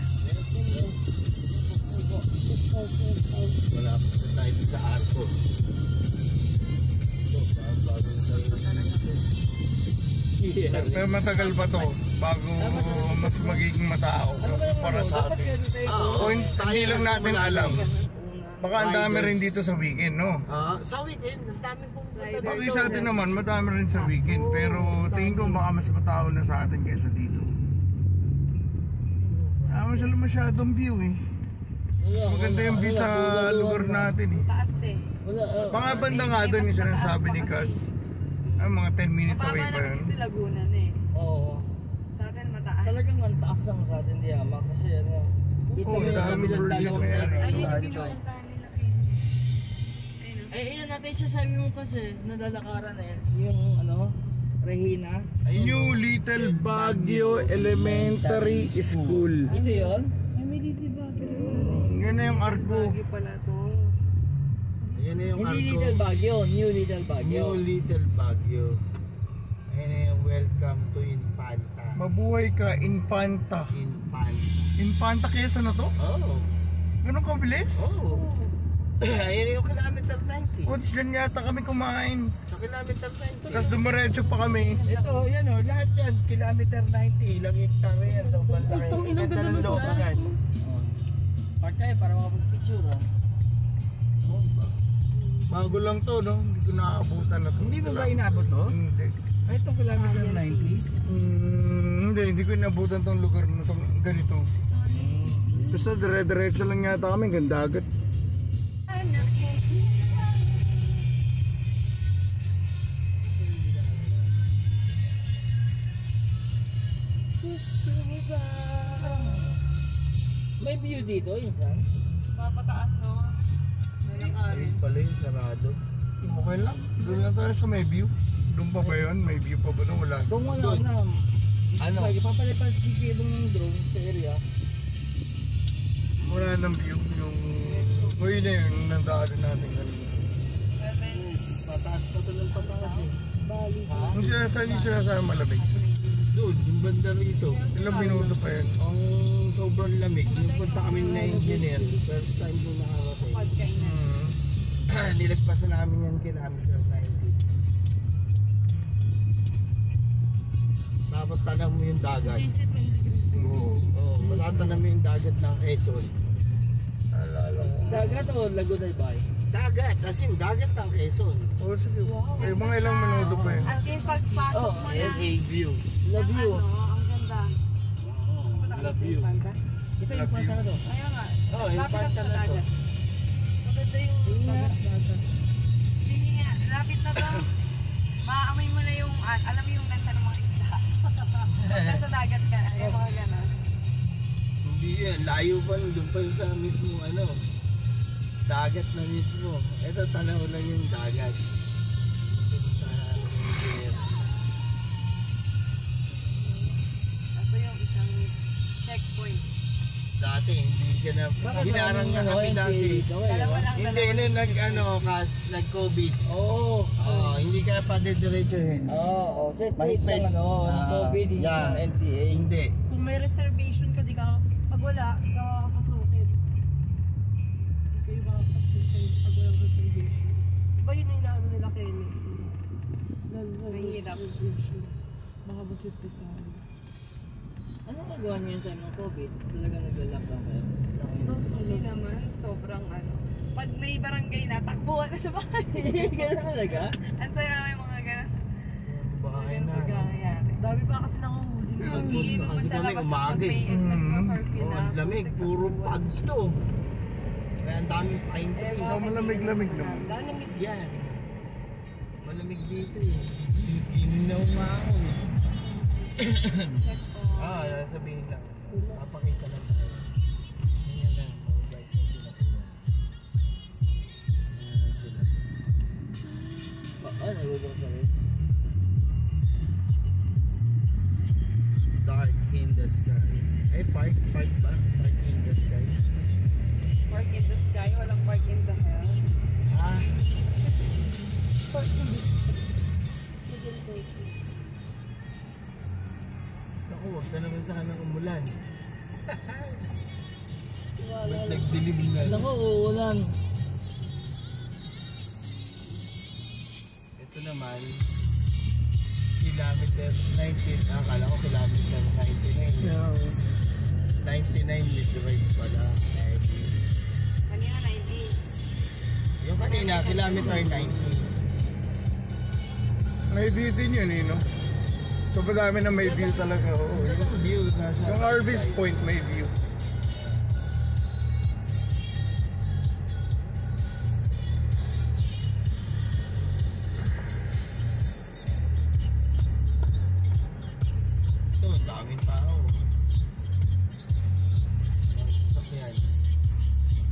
wala pa tayo sa Arco. Pero matagal pa to bago mas magiging matao para sa atin. O hindi lang natin alam. Baka ang dami rin dito sa weekend, no? Sa weekend, ang dami pong Pati sa atin naman, madami rin sa weekend. Pero tingin ko baka mas matao na sa atin kaysa dito. Sila masyadong view eh. Maganda yung view sa lugar natin eh. Taas eh. Mga banda nga doon yung sinasabi ni Kaz. Mga 10 minutes away Mababa pa na yun. kasi Laguna na eh. Oo. Sa atin mataas. Talagang ang taas lang sa atin, di ama. Kasi ano, kita Oo, mo yung dami kabilang version dalawang na sa yan. atin. Ay, Yung yung radyo. pinupuntahan nila kayo. Eh, yun natin sasabi mo kasi, nalalakaran na yan. Yung ano, Regina. New Little Baguio Elementary School. Ito yun? Yan na yung Arco. Lagi pala to. Ayan na yung Hindi Arco. Little Baguio, New Little Baguio. New Little Baguio. Ayan na yung welcome to Infanta. Mabuhay ka, Infanta. Infanta. Infanta Quezon na to? Oh. Ganun kabilis? Oh. Ayan na yung kilometer 90. Coach, dyan yata kami kumain. Sa kilometer 90. Tapos dumiretso pa kami. Ito, yan o, lahat yan, kilometer 90, ilang hektarya yan sa Ubalaki. Ganda ng loob yan. Part tayo para makapag-picture ah. Bago lang to, no? Hindi ko nakakabutan na to. Hindi mo ba inabot to? Hindi. Ay, itong kilometer 90? Hindi ko inabutan tong lugar na tong ganito. Basta dire-diretso lang yata kami, ganda agad. May view dito, yun saan? Papataas no? Ayun pala yung sarado. Okay lang. Doon lang tayo sa may view. Doon pa ba yun? May view pa ba doon? Wala. Kung wala Doon. na, Ano? papalipad kikibong ng drone sa area. Wala nang view. Yung... O yun na yun. Nandaanan natin kanina. Pataas pa ito ng pataas eh. Bali. Yung saan yung sinasabi malamig? Doon, yung banda rito. Ilang minuto pa yun. Ang sobrang lamig. Nung punta kami na engineer, first time ko nakarating. Pagkain na. Nilagpasan namin yung kilometer 90. Tapos tanam mo yung dagat. Oo. Oo, matatanam mo yung dagat ng Quezon. Alala ko. Dagat o Laguna Bay? Dagat, as in dagat ng Quezon. Oo, sige. Eh, mga ilang minuto pa yun. As in, pagpasok mo na. LA view. Love ng you. ano, ang ganda. Love you. Ito yung panta na to. Kaya nga, Oh, yung lapit panta sa na to. dagat. Maganda yung Hindi nga, lapit na to. Maaamoy mo na yung, alam mo yung lansa ng mga isda. Pag nasa dagat ka, yung mga gano'n. Hindi yan, layo pa doon pa yun sa mismo ano. Dagat na mismo. Ito tanaw lang yung dagat. Doon sa engineer. Ito yung isang checkpoint. Dati hindi ka na, hinarang na kami dati. Dalawa lang, Hindi, nung nag-COVID. Oo. Hindi ka pa diretsuhin. Oo, Mahigpit. COVID, hindi Yeah. ng LTA. Hindi. Kung may reservation ka, di ka, pag wala, di ka makakapasukin. Hindi kayo makakapasukin pag walang reservation. Diba yun yung inaano nila Kenny? Mahirap. Baka masipit ka. Ano magawa niyo sa mga COVID? Talaga naglalakbang kayo? Hindi naman, sobrang ano. Pag may barangay na, takbuhan na sa bahay. Ganun talaga? Ang saya may mga ganun. Bahay Ganun na. pagkakayari. Dami pa kasi nanguhuli. Magiinuman Kasi sa kami labas umaga sa may eh. and nagpa-curfew na. Lamig, puro pads to. Kaya ang daming pine trees. Ewan. Malamig-lamig naman. Lalamig yan. Malamig dito eh. Inaw nga ako eh. Check po. Sabihin lang. Papakita lang tayo. Ganyan lang. Mabait na sila. Ganyan sila. Nagulong sa rin. Dark in the sky. Park ba? Park in the sky. Park in the sky, walang park in the hell. Park in this. Ako, huwag ka naman sa kanang umulan. Ba't nagdilim na? Alam ko, uulan. Ito naman, kilometer 19. Akala ko kilometer 99. 99 meteorites pala. Kanina 90. Yung kanina, kilometer 90. May view din yun eh, no? Sobrang dami na may view talaga. Oo. Yung view nasa Yung Harvest Point may view. Ito, daming tao. Sasakyan.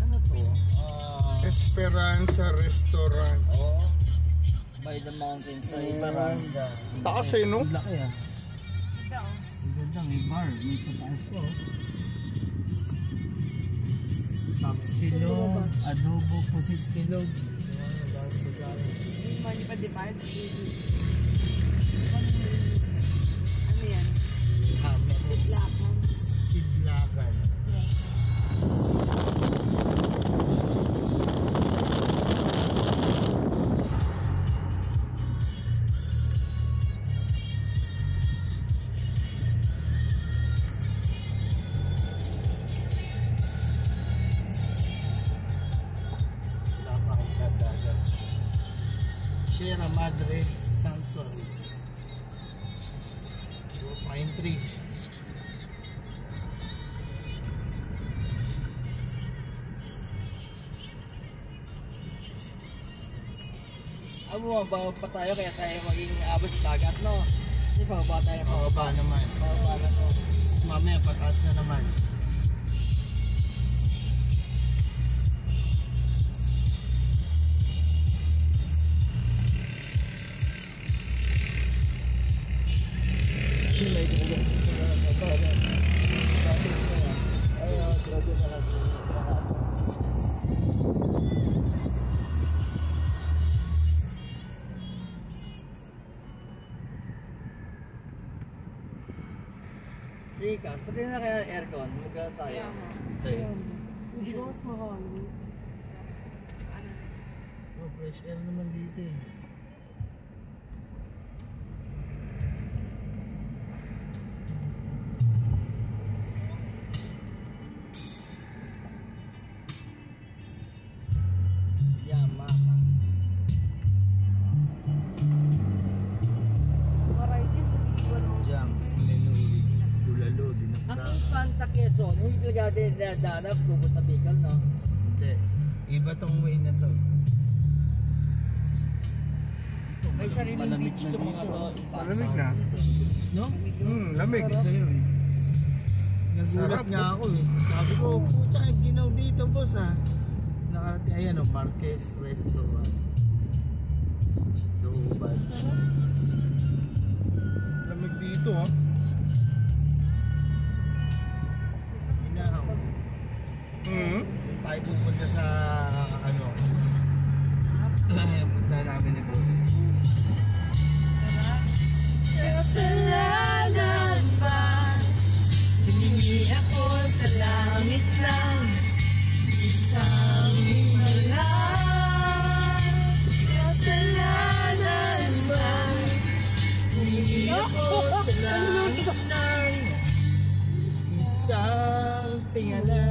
Ano to? Esperanza Restaurant. Oo. By the mountain sa Esperanza. Taas eh, no? Ang laki ah. Ito, oh. Ang ganda, may bar. May pataas ko. Silog, adobo, pusit silog. Money pa di ba? Ano yan? Sidlakan. Sidlakan. Sierra Madre Sanctuary. Puro pine trees. Amo, baba pa tayo kaya tayo maging abot sa dagat, no? Hindi pa ba tayo? Pababa naman. Pababa na to. Mamaya pataas na naman. Chika, pati na kaya aircon, magkano tayo? Kaya mo. Okay. Hindi ko mas mahal. Ano? Oh, fresh air naman dito eh. Yamaha. Varieties, hindi ko alam. Jams, Menuri, Bulalo, Ang Dinapra. Infanta Quezon, hindi talaga din dadanap, pupunta Bicol, no? Hindi. Iba tong way na to. May sariling beach to mga to. Malamig na. No? Lamig. Sa'yo eh. Nagulat Sarap, nga ako eh. Sabi ko, pucha, ginaw dito boss ah. Nakarating, ayan o, Marquez Restaurant. Doban. Lamig dito, ha? langit ng isang himala. Kasalanan ba? Hindi ako sa langit ng isang tingala.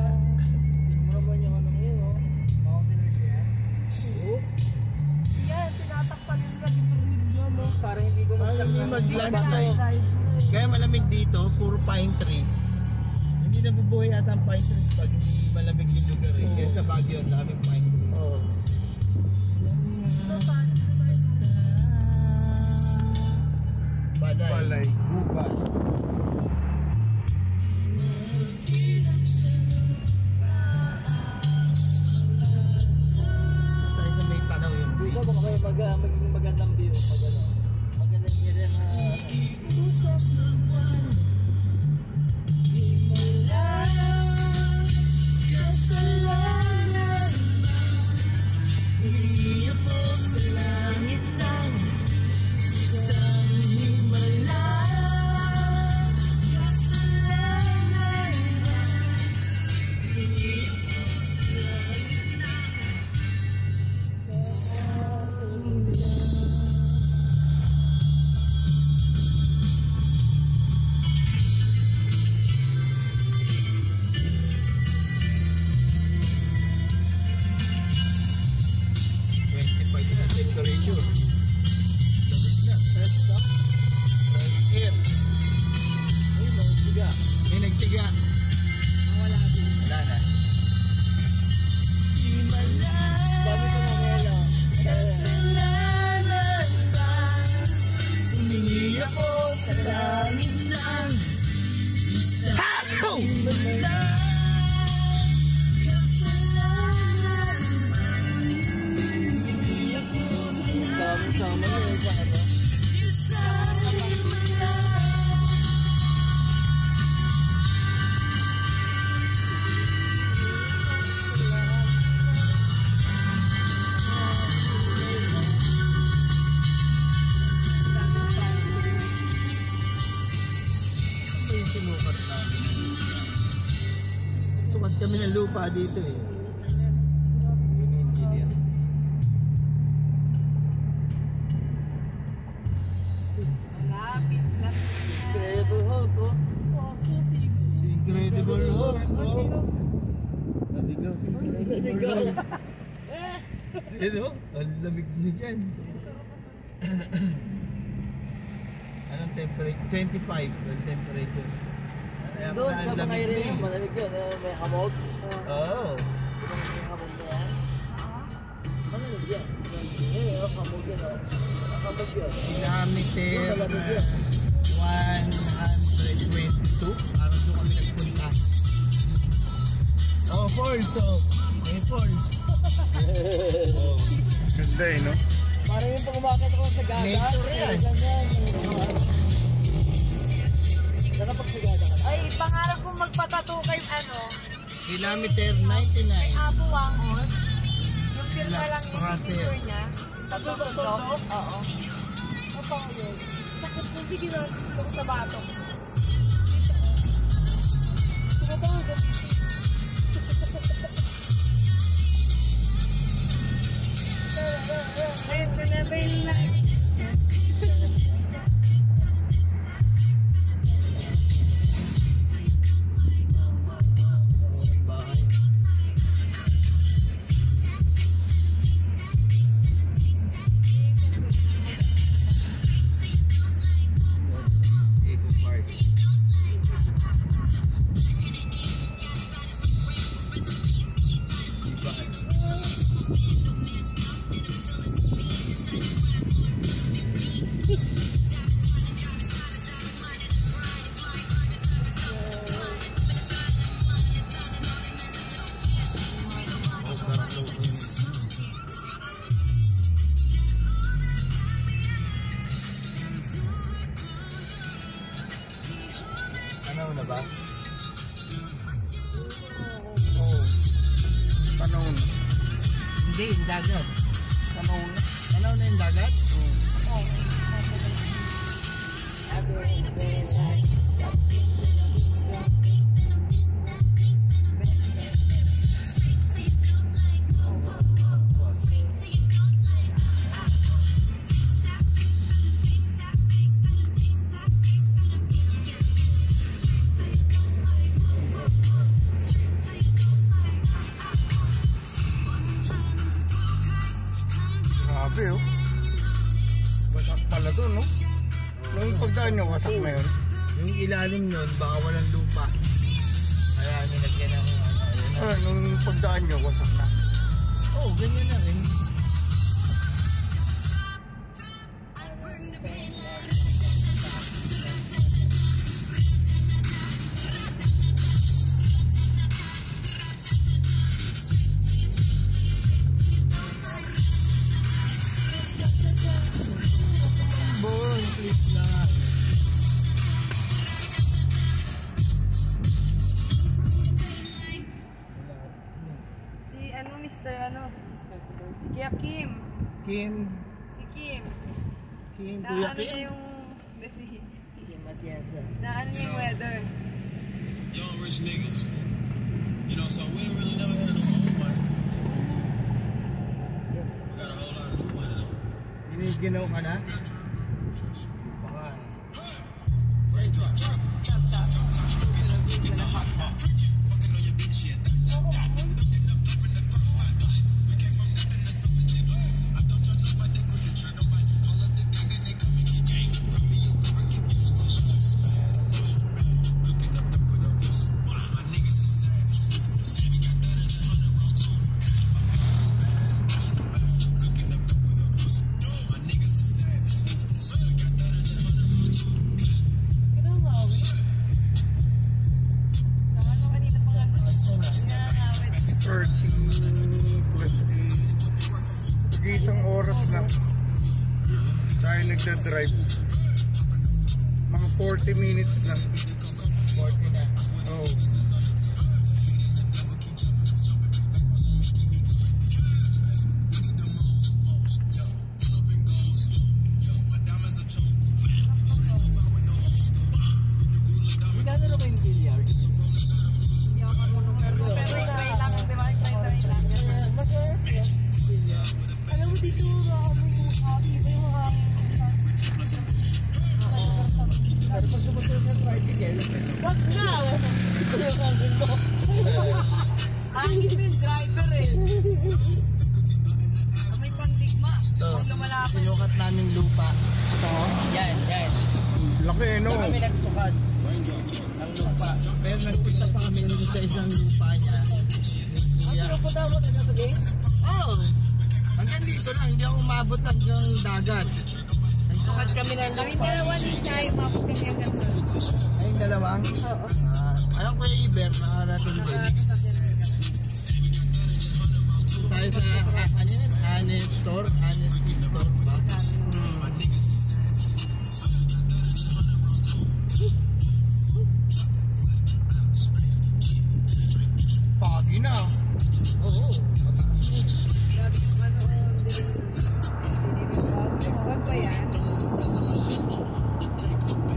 Muraman yung ano yun, oh. Mga pinag-iyan. Oo. Yan, tinatakpan nila dito rin yun, no? Parang hindi ko Mag-landslide. Kaya malamig dito, puro pine trees. Hindi nabubuhay ata ang pine trees pag hindi malamig yung lugar eh. Kaya sa Baguio, ang daming pine trees. Balay. Balay, gubat. Tayo sa may tanaw yung Dito bridge. baka kayo magiging magandang view. Pag ano. Magandang area na... Temperature. Lamig na. Fresh air. Ay, mga siga. May nagsiga. Wala din. Wala na. Sabi ko na wala. Kasalanan ba? Humingi ako sa langit ng isang himala. Kasalanan ba? Humingi ako sa Sama-sama na yun sa ano. isang himala. Ito yung sinukat namin. Sukat kami ng lupa dito eh. Yun yung engineer. Lapit lang. Incredible Hulk, oh. Si Incredible Hulk. Sino? Naligaw si Incredible Hulk. Ano? Ang lamig niya dyan. Anong temperature? 25 ang temperature. Kaya Doon pala sa ang mga lamig area niya yun, eh. malamig yun. May hamog. Oo. May hamog na yan. Malamig yan. Eh, hamog yan, oh. Hamog yan. Kilometer Malamig yan. 122. Parang doon kami nagpunta. Oh, falls. Oh. May falls. Oh. Ganda eh, no? Parang yung pag umakit ako sa gada. Nature yan. Ganyan. Nakapagsigada ka. Ay, pangarap kong magpatato kay ano, Kilometer 99. Apo Wangos. Yung pirma lang yung Process. picture niya. Tatutok. Oo. Ang pangalan. Sakit ko, sige na. Ito sa batok. Tumatawag. Ayun, sinabay lang. Bahay. Ace Park. Tanaw na ba? Oo. Panahon. Hindi, yung dagat. Panahon. Tanaw na yung dagat? pagdaan nyo, wasak na yun. Yung ilalim nun, baka walang lupa. Kaya nilagyan ng Nung pagdaan nyo, wasak na. Oo, ganyan na rin. Si Kuya Kim. Kim, Si Kim. Kim, Na Kuya ano niya Kim. yung... Si, Kim Matiasa. na ano niya yung weather. Young rich niggas. You know, so we ain't really never had no home money. We got a whole lot of new money though. Giniginaw ka na? Baka. Raindrops. Isang oras lang tayo nagdadrive, mga 40 minutes lang. 40 na. Oo. Magkano na ba yung billiard? Hindi ako marunong pero try lang, di ba? Try lang. Masarap yan. Alam mo dito, iba yung hangin. Pero pag sumusunod ng tricycle, Wag na! ito yung hangin mo. Hangin din driver eh. May pandigma. Pag lumalapit. Sinukat namin lupa. Yan, yan. Laki no. Saan kami nagsukat ng lupa. Pero nagpunta pa kami dito sa isang lupa niya. Ang pinupunta mo na sa game? Oo. Hanggang dito lang, hindi ako umabot hanggang dagat. Nagsukat kami ng Kami lupa. dalawa ni Shai, maputin niya ganda. Ay, yung dalawang? Oo. Alam ko yung Iber, nakarating din. Tayo sa, ano yun? Honest Store? Honest Store ba? Pagi na. Oo. Wag ba yan?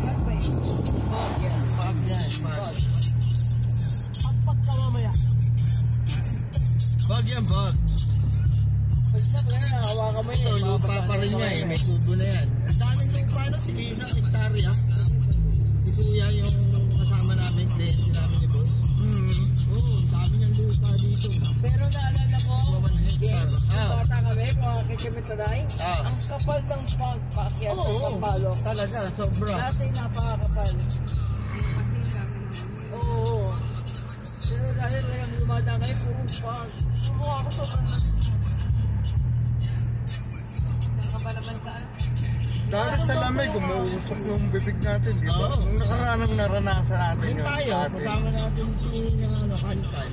Wag ba yan? Pag yan, pag. Pagpag ka mamaya. Pag yan, pag. Pag sa kaya nakahawakan mo yun. Ito, lupa pa rin niya eh. May tubo na yan. Ang daming lupa na, hindi na hektarya. Si Kuya yung kasama namin, client namin ni Boss. Oo, ang dami niyang lupa dito. Pero naalala ko, hektar. bata kami, makakikimit na dahil, Ah. ang kapal ng pagpakyat ng Pampalo. Talaga, sobra. Dati napakakapal. Oo. Pero dahil walang lumada kayo, puro pag. Sumuha ako sobrang. Nakapalaban ka. Dahil sa lamig, umuusok yung bibig natin, di ba? Oo. Nung nakaraan naranasan natin Yung yun tayo, sa atin. kasama natin si ano, Kankan.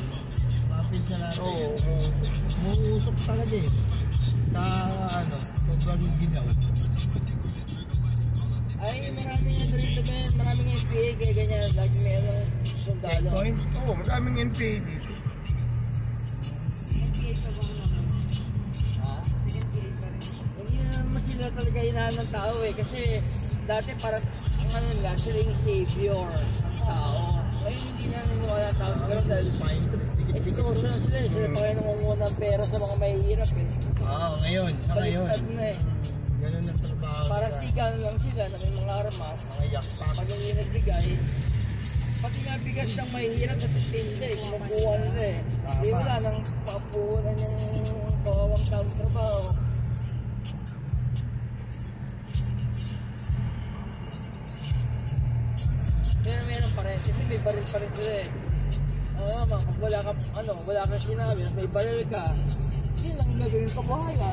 Mapinsa natin. Oo, umuusok. Umuusok talaga eh. Sa ano, sobrang ginaw. Ay, maraming ano rito, men. Maraming FPA, kaya ganyan. Lagi may ano, sundalo. Checkpoint. Oo, madaming NPA dito. Ha? Hindi na naman sila talaga hinahan ng tao eh. Kasi dati parang, ang ano nila, sila yung savior ng tao. Ngayon hindi na niniwala ng tao. Pero dahil extortion na sila eh. Sila pa kayo nangunguha ng pera sa mga mahihirap eh. Oo, ngayon, sa ngayon. Baliktad na eh. Ganun ang trabaho. Parang sigal lang sila na may mga armas. Mga yakpak. Pag hindi nagbigay, pati nga bigas ng mahihirap at tindi eh. Kumukuha nila eh. Di wala nang papunan yung kawawang taong trabaho. kasi may baril pa rin sila eh. Oo, kung wala kang sinabi, may baril ka, yun lang gagawin ka bahala.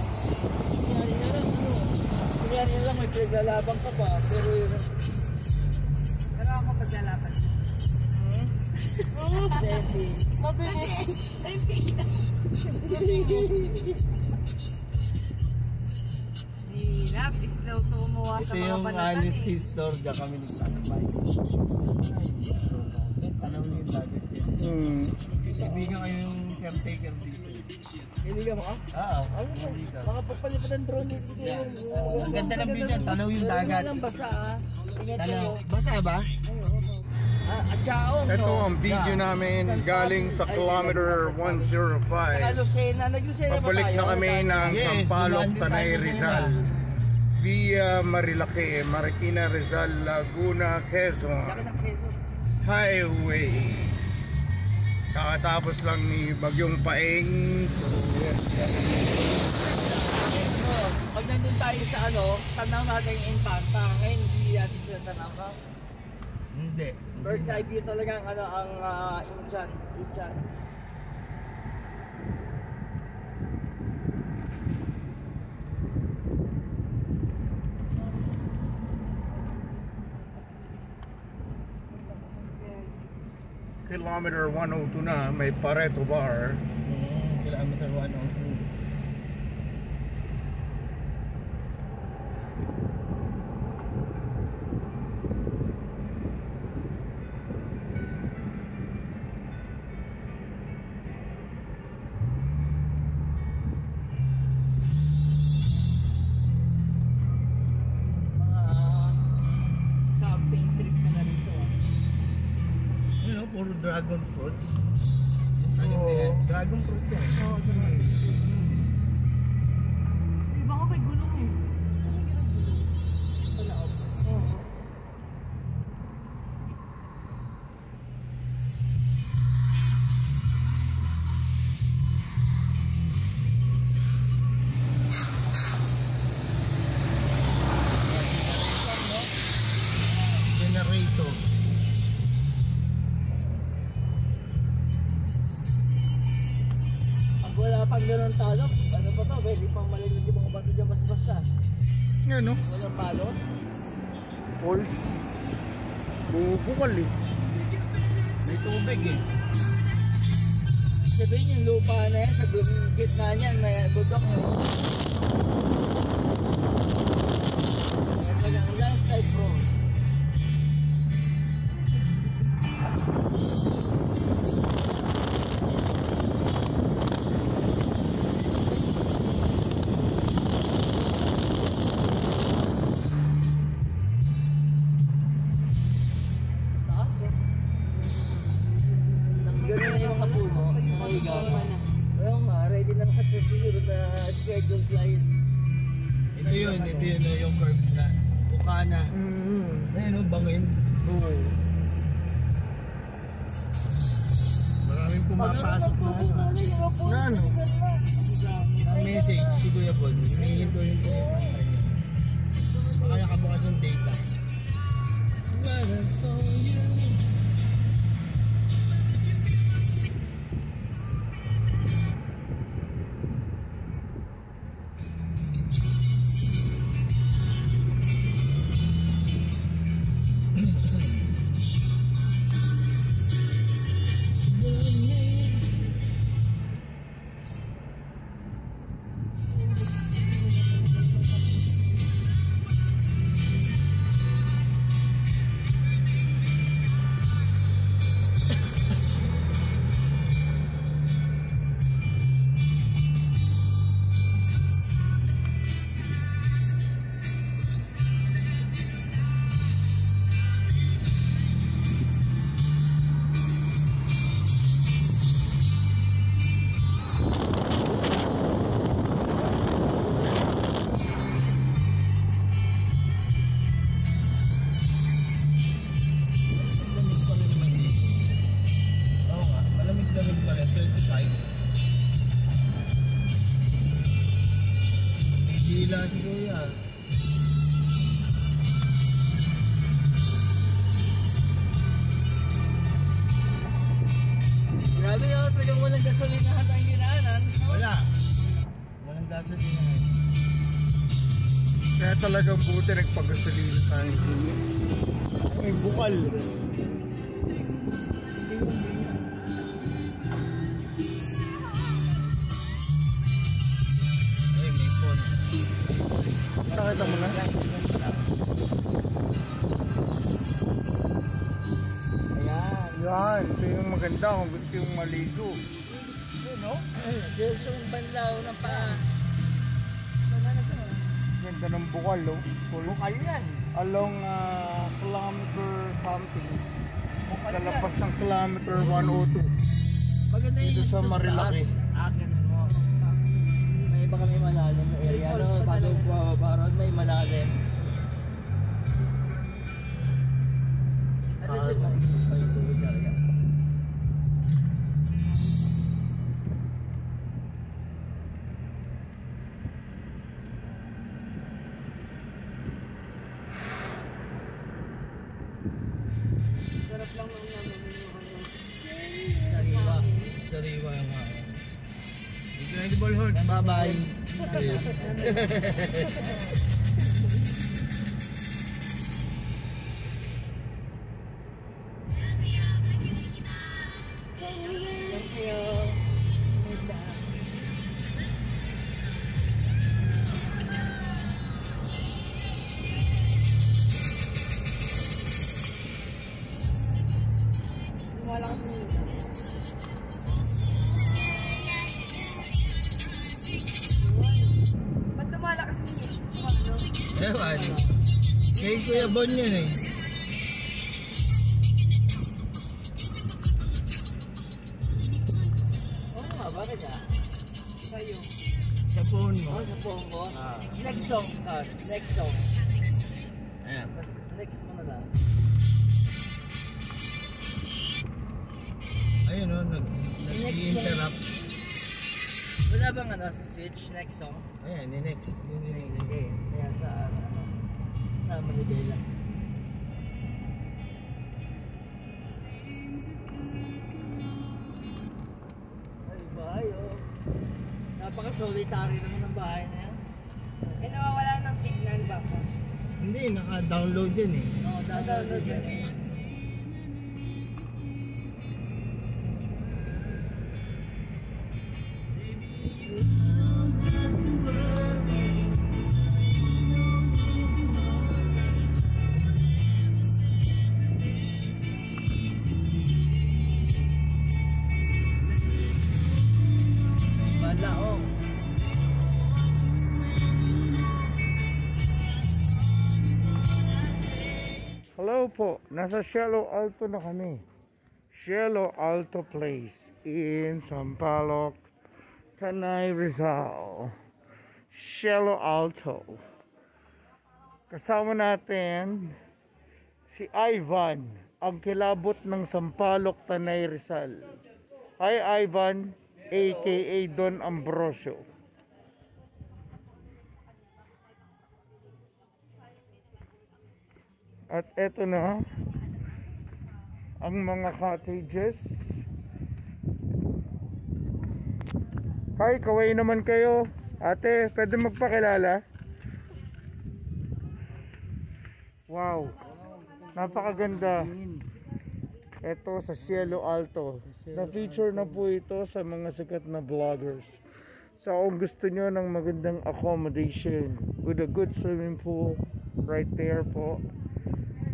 Kunyari na lang may pinaglalaban ka pa, pero yun... Pero ako paglalaban. Hirap, slow to umuha sa Ito mga yung banatan honesty eh. store, diyan kami nagsasabayos. Tanaw niyo yung dagat yan. Kaibigan kayo yung caretaker dito. Kaibigan mo ka? Oo, kaibigan. Mga papalipad ng drone dito. Ang ganda ng view dyan, tanaw yung dagat. Walang basa ah. Ingat Tanaw. mo. Basa ba? At Chaong, Ito no? ang video namin galing sa kilometer 105. Nag-Lucena ba Pabalik tayo? na kami ng Yes, Sampaloc, dumaan din Tanay, tayo sa Rizal. Via Marilake, Marikina, Rizal, Laguna, Quezon. Laki ng Quezon. Highway. Kakatapos lang ni Bagyong Paeng. So, yes. Pag nandun tayo sa tanaw natin yung Infanta. Ngayon hindi natin sila tanaw ka. Hindi. Bird's eye view talaga ang Inchan. Kilometer 102 na, may Pareto Bar. Kilometer 102. Camping trip na rito. Puro dragon fruits. Ano ba yan? Dragon fruit yan. Iba ko may gulong eh. Generator. Pag wala pang ganun talok, ano pa to? Pwede pang malilig yung mga bato dyan basta-basta. Yan, no? Walang palo. Falls. Bubukal eh. May tubig eh. Sabihin yung lupa na yan, sa gitna niyan, may budok na. Talagang landslide bro. Taas eh. Ganun na yung mga puno, nakahiga pa. Ayun nga, ready na kasi sa susunod na scheduled flight. Ito yun yung curve na. Bukana. Ayun o, bangin. Oo. Maraming pumapasok na ano. Ang message si Kuya Bon, hinihintuin ko yung kanta niya. Baka nakabukas yung data. Hila si Kuya. Sabi niyo, talagang walang gasolinahan ang ginaanan. Wala. Walang gasolinahan. Kaya talagang buti nagpagasolina tayo. May bukal. Ay, may phone. Nakita mo na? Ayan. Yan, ito yung maganda kung gusto yung maligo. Yun, no? Diyoso yung banlaw ng paa. Ganda ng bukal, oh. Bukal yan. Along kilometer something. Kalapas ng kilometer 102. Maganda yung Dito sa Marilaki. Ganun mo. May iba kami malalim na area. No? Bago bababa may malalim. Ano siya ba? Sarap lang ng namin yung ano. Sariwa. Sariwa yung mga. Incredible Hulk. Bye-bye. Thank you. Wala kasi ba't lumalakas niyo? Ewan. Kay Kuya Bon yun eh. Oo nga, bakit ah? Sa'yo. Sa phone mo. Oh, sa phone ko. Next song. Next song. Ayan. Next mo na lang. Ayun o, nag-i-interrupt. Wala bang ano sa Switch? Next song? Ayan, ni-next. Okay. Kaya sa ano? Sa Maligay lang. Ay, bahay oh. Napaka-solitary naman ng bahay na yan. Eh, nawawala ng signal ba po? Hindi, naka-download yan eh. Oo, download yan. Balaong. Hello po, nasa Cielo Alto na kami. Cielo Alto Place in Sampaloc, Tanay, Rizal. Cielo Alto. Kasama natin si Ivan, ang kilabot ng Sampaloc, Tanay, Rizal. Hi Ivan, aka Don Ambrosio. At eto na ang mga cottages. Hi, kaway naman kayo. Ate, pwede magpakilala? Wow, napakaganda. Ito sa Cielo Alto. Na-feature na po ito sa mga sikat na vloggers. So kung gusto nyo ng magandang accommodation with a good swimming pool, right there po.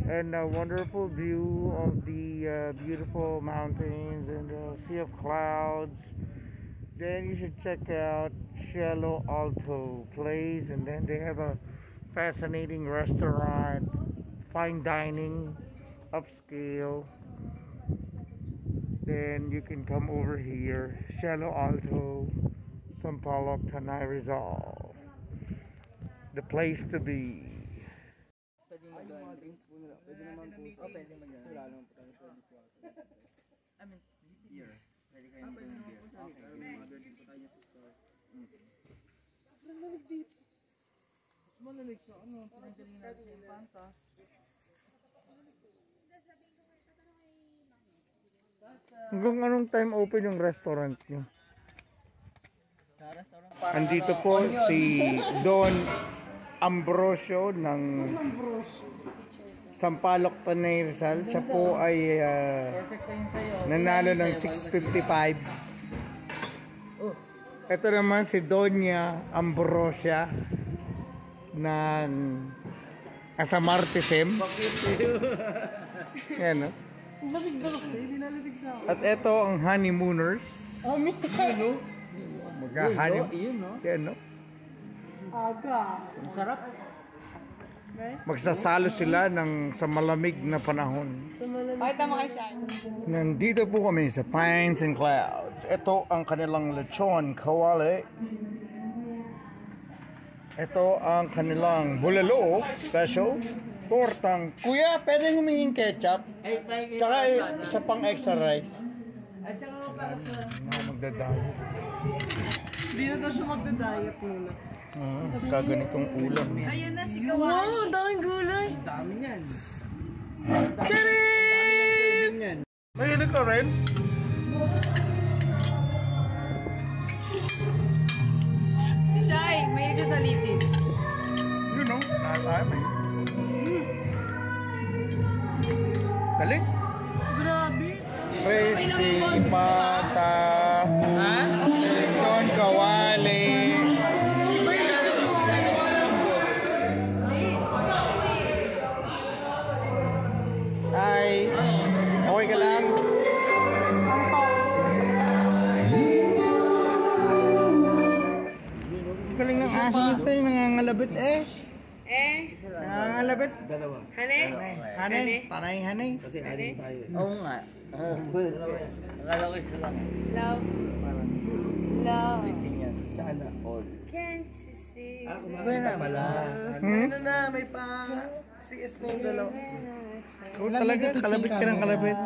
And a wonderful view of the beautiful mountains and the sea of clouds, then you should check out Cielo Alto Place. And then they have a fascinating restaurant, fine dining, upscale. Then you can come over here, Cielo Alto, Sampaloc, Tanay, Rizal, the place to be. Pwede mag-gawin. Pwede naman po. Oh, pwede mag-gawin. Wala naman po tayo pwede po. I mean, here. Pwede kayo mag-gawin here. Okay. Mag-gawin po tayo sa store. Malalig dito. Malalig sa ano, pinagaling natin yung panta. Hanggang anong time open yung restaurant nyo? Andito po si Don Ambrosio ng Sampaloc, Tanay Rizal. Siya po ay nanalo ng 655. Ito naman si Doña Ambrosia ng Asamartisem. Yan, no? Lamig na kasi, hindi nalamig na ako. At ito ang honeymooners. Mag-honeymoon. Yan, no? Aga. Ang sarap. Magsasalo sila sa malamig na panahon. Pakita mo kay Shai. Nandito po kami sa Pines and Clouds. Ito ang kanilang lechon kawali. Ito ang kanilang bulalo special. Tortang. Kuya, pwede humingin ketchup? Tsaka isa pang extra rice. At saka para sa... Magdadayo. Hindi na daw siya magda-diet muna. Kaganitong ulam. Ayun na, si Kawan. Wow, daming gulay! Dami niyan. Charing! Mahilig ka rin? Si Shai, may ito sa litin. You know, nakakaya. Dali. Grabe! Crispy pata. Lechon kawali. Ay, okay ka lang? Galing ng aso nito, nangangalabit eh. Nangangalabit. Dalawa. Hane? Hanay, panay hanay. Kasi aling tayo eh. Oo nga. Akala ko isa lang. Love. Love. Bitin yan. Sana all. Can't you see? Kumakita pala. Ano na, may pa... CS na yung dalawa. Oo talaga, kalabit ka ng kalabit.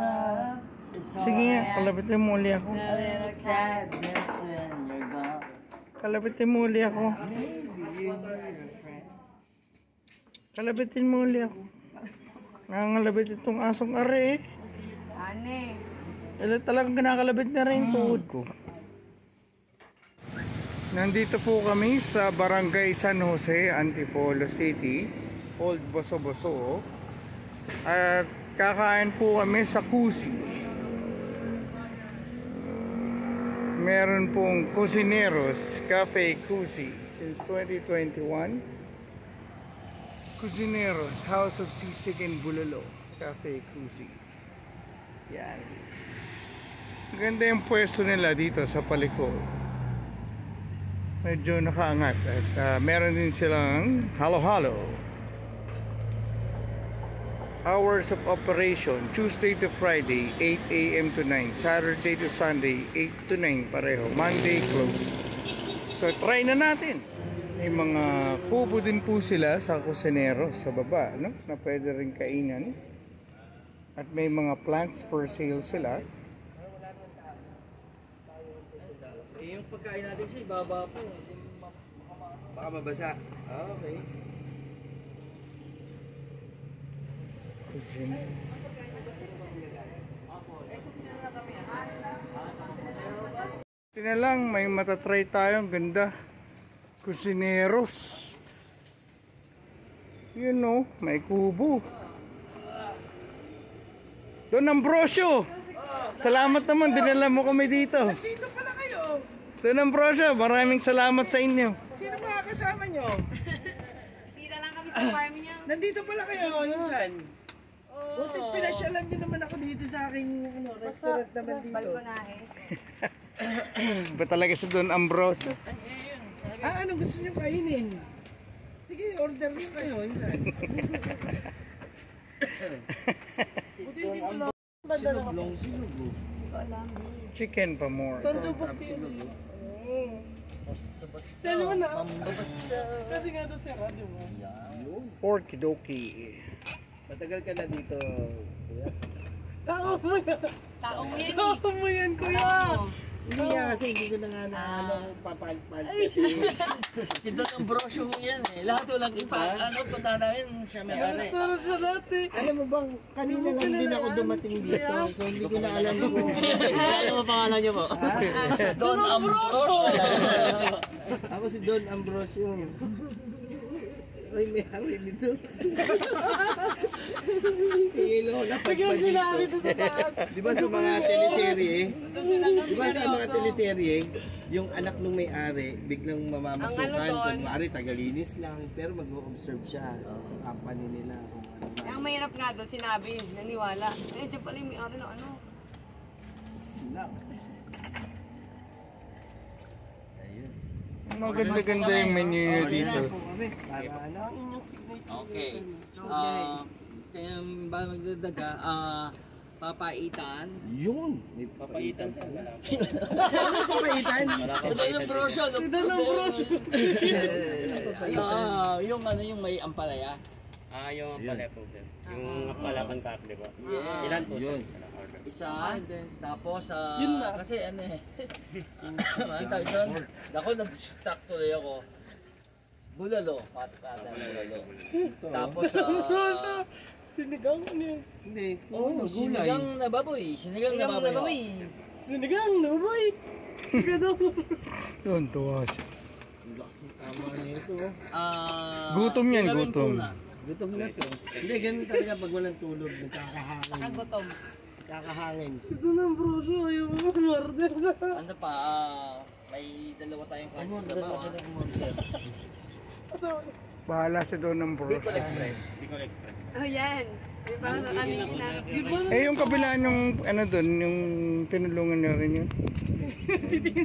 Sige nga, kalabitin mo uli ako. Sadness when you're gone. Kalabitin mo uli ako. Kalabitin mo uli ako. Nangangalabit itong asong are eh. Ane. Talagang kinakalabit na rin tuhod ko. Nandito po kami sa Barangay San Jose, Antipolo City, Old Boso-Boso. At kakain po kami sa Kusi. Meron pong Cusineros Cafe Kusi since 2021. Cusineros House of Sisig and Bulalo Cafe Kusi. Yan. Ganda yung pwesto nila dito sa palikod. Medyo nakaangat at meron din silang halo-halo. Hours of operation, Tuesday to Friday, 8 a.m. to 9. Saturday to Sunday, 8 to 9 pareho. Monday, close. So, try na natin. May mga kubo din po sila sa Cusineros sa baba, no? Na pwede rin kainan. At may mga plants for sale sila. Yung pagkain natin siya, ibaba po. Baka mabasa. Okay. Tina lang, may matatry tayo. Ang ganda. Cusineros. You know, may kubo. Don Ambrosio! Salamat naman, dinala mo kami dito. Dito pala kayo! Don Ambrosio, maraming salamat sa inyo. Sino mga kasama nyo? Sira lang kami sa farm niya. Nandito pala kayo, minsan. Butit pinasyalan nyo naman ako dito sa aking restaurant naman dito. Balkonahe. Ba talaga sa Don Ambrosio? Anong gusto nyo kainin? Sige, order nyo kayo, minsan. Buti hindi mo lang. Sinuglong sinugo. Chicken pa more. Saan doon ba siya? Dalawa na. Kasi nga doon siya, di ba? Porky doki. Matagal ka na dito, kuya. Tao mo yan. Tao mo yan. Tao mo yan, kuya. Hindi nga kasi hindi ko na nga na ano kung papalpal kasi. Si Don Ambrosio yan eh. Lahat walang punta namin siya may ari. Pero siya dati. Alam mo bang, kanina lang din ako dumating dito. So hindi ko na alam kung ano ba pangalan niyo po? Don Ambrosio. Ako si Don Ambrosio. Ay, may hari dito. Hilo, Biglang sinabi ko sa taas. Di ba sa mga teleserye? Di ba sa mga teleserye, yung anak ng may-ari, biglang mamamasukan. Ang ano doon? Kung maaari, tagalinis lang. Pero mag-o-observe siya sa company nila. Ang mahirap nga doon, sinabi, naniwala. Eh, dyan pala yung may-ari ng ano. Maganda-ganda yung menu nyo dito. Para ano? Okay. Kaya ba magdadaga, papaitan. Yun! May papaitan sa wala. Papaitan? Don Ambrosio. Si Don Ambrosio. Yung ano, yung may ampalaya. Yung ampalaya po. Yung ampalaban pack, di ba? Yeah. Ilan po? Yun. Isa, tapos Yun na. kasi ano eh. Ano tawag doon? Ako nag-stock tuloy ako. Bulalo, pata bulalo. Tapos Sinigang niya. Hindi. sinigang na baboy. Sinigang na baboy. Sinigang na baboy. Yun, tuwa siya. Tama nito. Gutom yan, sinabing gutom. tuna. Gutom na to. Hindi, ganun talaga pag walang tulog. Nagkakahangin. Nakagutom. Nagkakahangin. Ito ng broso, yung order sa... Ano pa, may dalawa tayong kwento sa bawa. Bahala si Don Ambrosio. Bicol Express. Oh, yan. May parang sa kami hinanap. Eh, yung kabilaan yung, ano doon, yung tinulungan niya rin yun.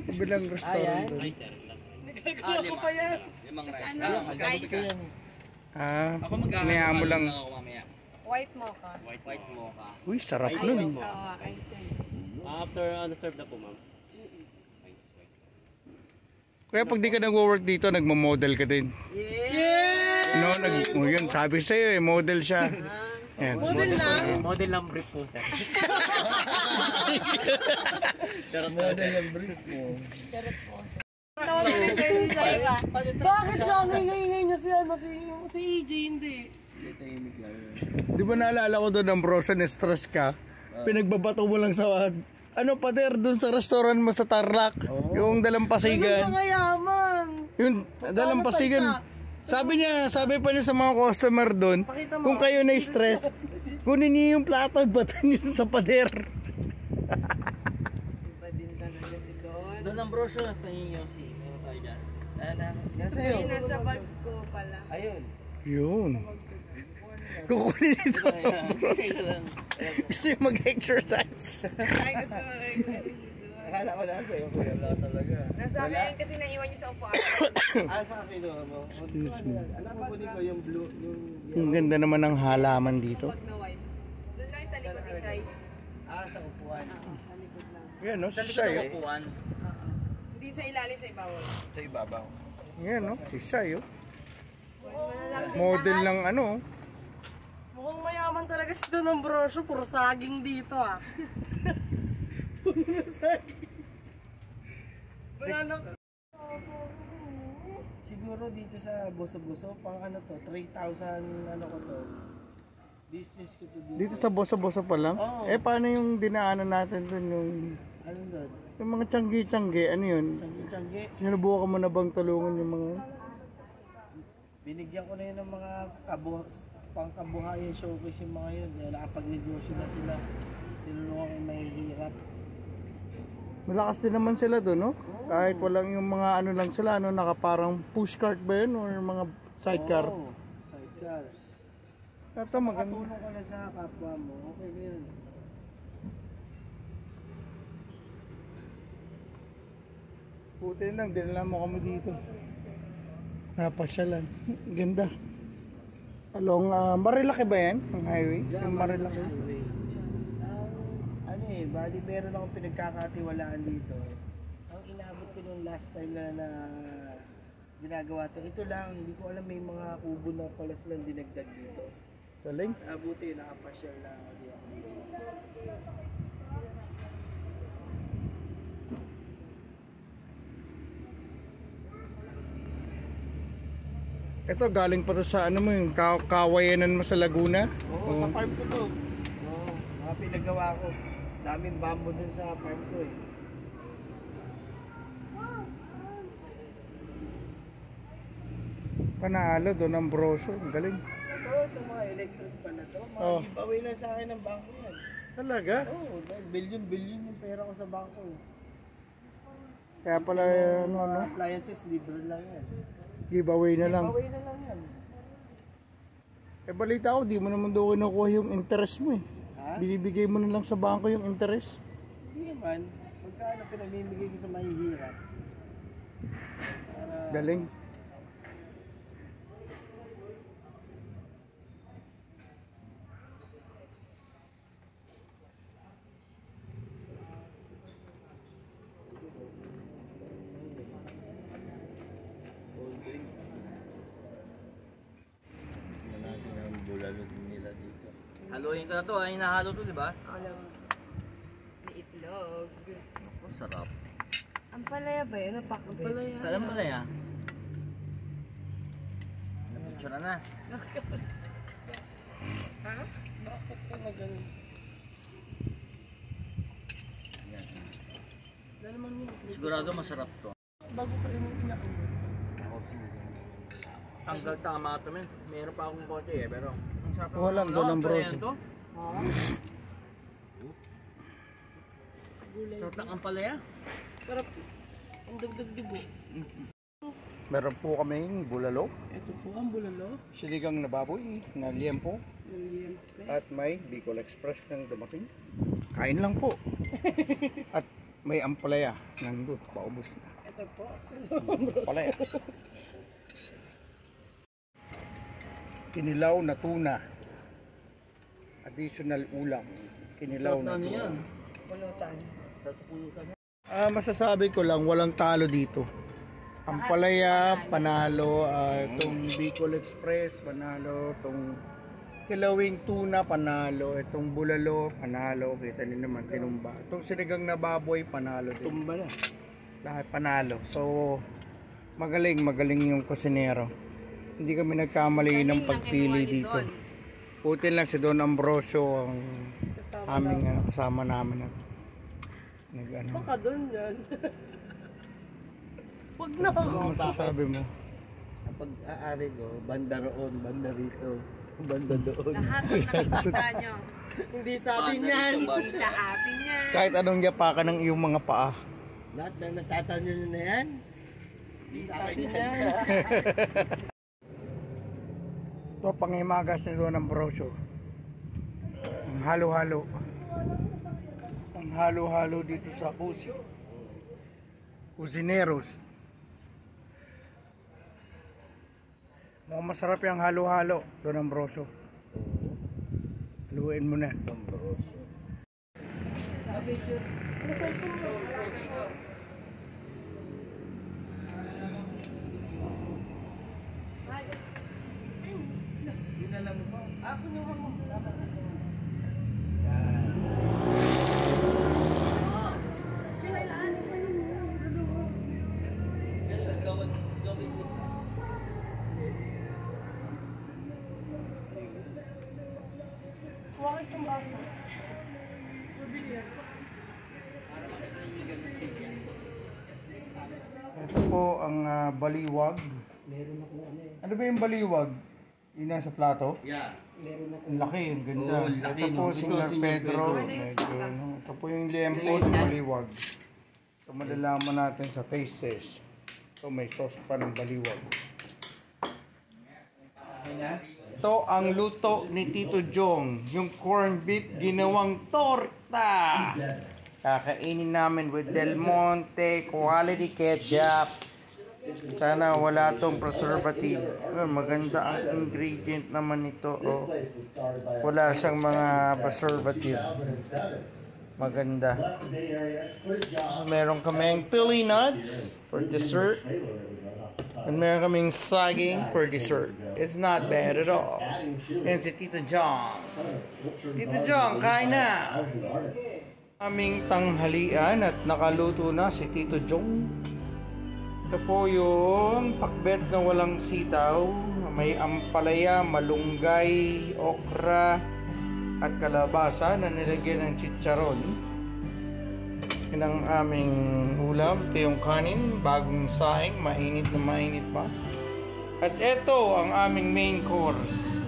Kabilang restaurant doon. Lima. Limang rice. Ano? Ice. Ako mag-aaral Niya mo lang. ako mamaya. White mocha. White mocha. Uy, sarap Ice. nun. Oo, ice yan. After serve na po, ma'am. Kaya pag di ka nag-work dito, nagmo-model ka din. No, yun, sabi sa'yo eh, model siya. Yan, model lang. Model ng brief po, sir. Model yung brief mo. Bakit siya ang ingay-ingay niya si EJ hindi? Tahimik lang yun. Di ba naalala ko doon, Ambrosio, na-stress ka? Pinagbabato mo lang sa, ano pader, doon sa restaurant mo sa Tarlac. Yung dalampasigan. Ano yaman? Yung dalampasigan. Sabi pa niya sa mga customer doon, kung kayo na-stress, kunin niyo yung plato at batan niyo sa pader. Iba din talaga si Don. Don Ambrosio, pahingin si meron tayo dyan. Nasa iyo. Ay, nasa bag ko pala. Ayun. Yun. Kukunin ito. Gusto yung mag-exercise. Ay, gusto mo rin. Akala ko nasa iyo. Wala talaga. Nasa akin kasi naiwan niyo sa upuan. Sa akin mo. Excuse me. Alam mo kunin ko yung blue, yung... Ang ganda naman ng halaman dito. Pag na white. Doon lang sa likod ni Shai. sa upuan. Sa likod lang. Yan, no? Sa Si likod Shai. ng Oh. upuan. Hindi sa ilalim, sa ibabaw. Sa ibabaw. Yan, no? Si Shai, oh. Malalaki Model lahat. ng ano. Mukhang mayaman talaga si Don Ambrosio. Puro saging dito ah. Puro saging. Banana ka. Siguro dito sa Boso-Boso, pang ano to, 3,000 ano ko to. Business ko to dito. Dito sa Bosa-Bosa pa lang? Oo. Eh, paano yung dinaanan natin dun yung... Ano doon? Yung mga tiyanggi-tiyanggi, ano yun? Tiyanggi-tiyanggi. Sinubukan mo na bang tulungan yung mga... Binigyan ko na yun ng mga pangkabuhayan showcase yung mga yun. Dahil nakapag-negosyo na sila. Tinulungan ko may hirap. Malakas din naman sila doon, no? Kahit walang yung mga ano lang sila, ano, nakaparang pushcart ba yun? Or mga sidecar? Oo, sidecars. Tapos maganda. Makatulong ka na sa kapwa mo, okay na yun. Puti lang, dinala mo kami dito. Napasyalan. Ganda. Along, Marilaki ba yan? Ang highway? Yung Marilaki. Highway. Ano eh, bali meron akong pinagkakatiwalaan dito. Ang inaabot ko nung last time na ginagawa to, ito lang, hindi ko alam may mga kubo na pala silang dinagdag dito. Galing. Abuti, nakapasyal na ako dito. Ito galing pa to sa ano mo yung kawayanan mo sa Laguna? Oo, sa farm ko to. Oo, mga pinagawa ko. Daming bamboo dun sa farm ko eh. Panalo doon ang brosyo. Ang galing. Ito mga electric pa na to. Mga giveaway lang sa akin ng bangko yan. Talaga? Oo, dahil billion yung pera ko sa bangko eh. Kaya pala ano. Appliances, libre lang yan. Giveaway na lang. Giveaway na lang yan. Eh balita ko, di mo naman doon kinukuha yung interest mo eh. Ha? Binibigay mo na lang sa bangko yung interest. Hindi naman. Magkano pinamimigay ko sa mahihirap. Galing. Lalaki ng bulalog nila dito. Haluin ko na to, ay hinahalo to, di ba? Alam mo. May itlog. Ako, sarap. Ang palaya ba yun? Napakabit. Salam pala yan. Napicture na. Ha? Bakit ka na ganun? Yan. Dahil naman yun. Sigurado masarap to. Bago pa rin yung pinakain. Tanggal tama ito, men. Meron pa akong konti eh, pero ang sarap. Walang doon ang brosyo. Sarap ng ampalaya. Sarap. Ang dagdag-dugo. Meron po kaming bulalo, Ito po ang bulalo. sinigang na baboy na liempo, Ng liyempe. at may Bicol Express nang dumating. Kain lang po. At may ampalaya nandun, paubos na. Ito po. Ampalaya. Kinilaw na tuna. Additional ulam. Kinilaw na Ano tuna. yan? Pulutan. Sa pulutan. Masasabi ko lang, walang talo dito. Ampalaya, panalo. Itong Bicol Express, panalo. Itong kilawing tuna, panalo. Itong bulalo, panalo. Kita niyo naman, tinumba. Itong sinigang na baboy, panalo din. Tumba na. Lahat panalo. So, magaling yung kusinero. Hindi kami nagkamali ng pagpili dito. Putin lang si Don Ambrosio ang aming kasama namin at nag-ano. Baka doon yan. Huwag na. Ano masasabi mo? Kapag aari ko, banda roon, banda rito, banda doon. Lahat ng nakikita nyo. Hindi sa atin yan. Hindi sa atin yan. Kahit anong yapakan ng iyong mga paa. Lahat ng natatanyo na yan, hindi sa akin yan. Ito pangimagas ni Don Ambrosio. Ang halo-halo. Ang halo-halo dito sa Kusi. Kusineros. Mukhang masarap yung halo-halo, Don Ambrosio. Haluin mo na. Dinala mo ba? Ako nyo mo. Kuha kayo isang basa. Mabili yan. Ito po ang baliwag. Ano ba yung baliwag? Yung nasa plato? Yeah. Ang laki, ang ganda. Oo, laki, Ito po, no? Senior Ito, Senior Pedro. Pedro. Medyo, no? Ito po yung liempo ng baliwag. Ito malalaman natin sa taste test. Ito may sauce pa ng baliwag. Ito ang luto ni Tito Jong. Yung corned beef ginawang torta. Kakainin namin with Del Monte quality ketchup. Sana wala tong preservative. Maganda ang ingredient naman nito. Oh. Wala siyang mga preservative. Maganda. So, meron kaming pili nuts for dessert. And meron kaming saging for dessert. It's not bad at all. And si Tito Jong. Tito Jong, kain na! Aming tanghalian at nakaluto na si Tito Jong. Ito po yung pakbet na walang sitaw. May ampalaya, malunggay, okra, at kalabasa na nilagyan ng chicharon. Yun ang aming ulam. Ito yung kanin, bagong saing, mainit na mainit pa. At ito ang aming main course.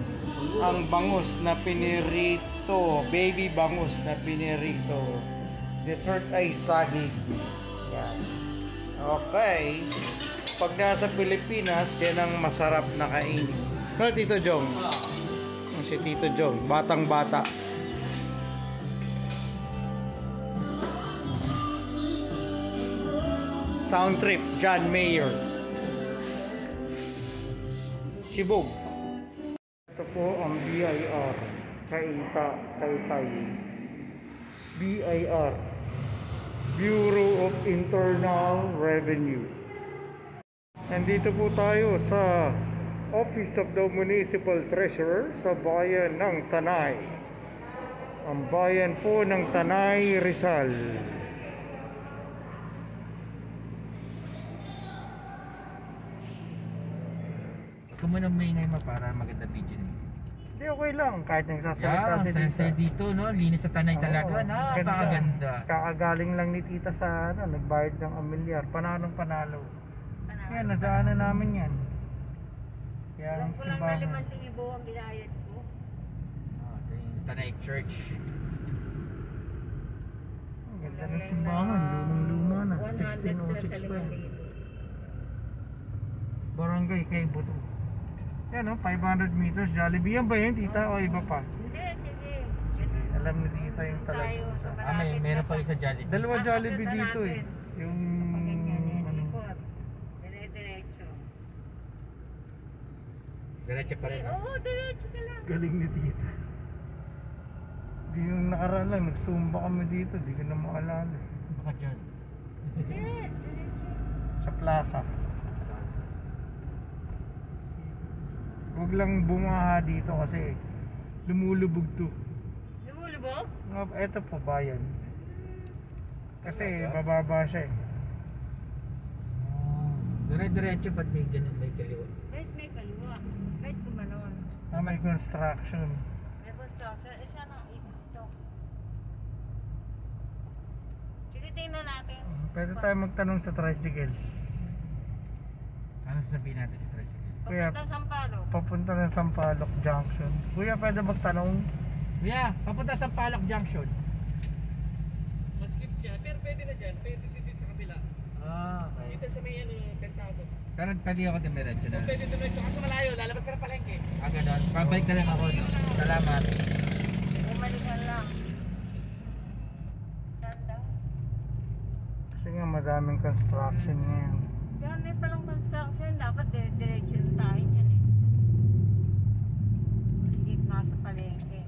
Ang bangus na pinirito, baby bangus na pinirito. Dessert ay saging. Yan. Okay. Pag nasa Pilipinas, yan ang masarap na kainin. No, Tito Jong? Si Tito Jong, batang bata. Sound trip, John Mayer. Chibog. Ito po ang BIR. Taytay. BIR. Bureau of Internal Revenue. Nandito po tayo sa Office of the Municipal Treasurer sa bayan ng Tanay. Ang bayan po ng Tanay, Rizal. Ikaw mo nang maingay mo para maganda video nyo. Hindi, okay lang. Kahit nagsasalita si Tita. Dito, no? Linis sa Tanay talaga. Napakaganda. Kakagaling lang ni Tita sa nagbayad ng amilyar. Panalong panalo. Yan, nadaanan namin yan. Yan, simbahan. Alam ko lang na 5,000 ang binayad ko. Ito yung Tanay Church. Ang ganda ng simbahan. Lumang-luma na. 1606 pa yan. Barangay kay Buto. Yan, 500 meters. Jollibee yan ba yun, Tita? O iba pa? Hindi, sige. Alam ni Tita yung talaga. Tayo sa malapit Meron na pa isa Jollibee. Dalawa Jollibee dito eh. Yung Ikot. Dire-diretso. Diretso pa rin. Oo, diretso ka lang. galing ni Tita. Di yung nakaraan lang, nagsumba kami dito. Di ko na maalala. Baka dyan. Hindi, diretso. Sa plaza. Huwag lang bumaha dito kasi lumulubog to. Lumulubog? Eto po bayan. Kasi bababa siya eh. Dire-diretso ba't may ganun, may kaliwa? Kahit may kaliwa. Kahit kumanon. May construction. May construction. Isa na ito. Sige, tingnan natin. Pwede tayo magtanong sa tricycle. Ano sasabihin natin si Tricycle? Kuya, Papunta Sampaloc. papunta ng Sampaloc Junction. Kuya, pwede magtanong? Yeah, papunta sa Palak Junction. Maskip dyan, pero pwede na dyan. Pwede dito sa kabila. Okay. Dito sa may kantado. Pero pwede ako dumiretso na. Pwede dito kasi malayo, lalabas ka ng palengke. Ganon. Pabalik na lang ako. No? Salamat. Bumalikan lang. Saan daw? Kasi nga madaming construction ngayon. Diyan may palang construction. Dapat diretso na tayo dyan eh. Sige, nasa palengke.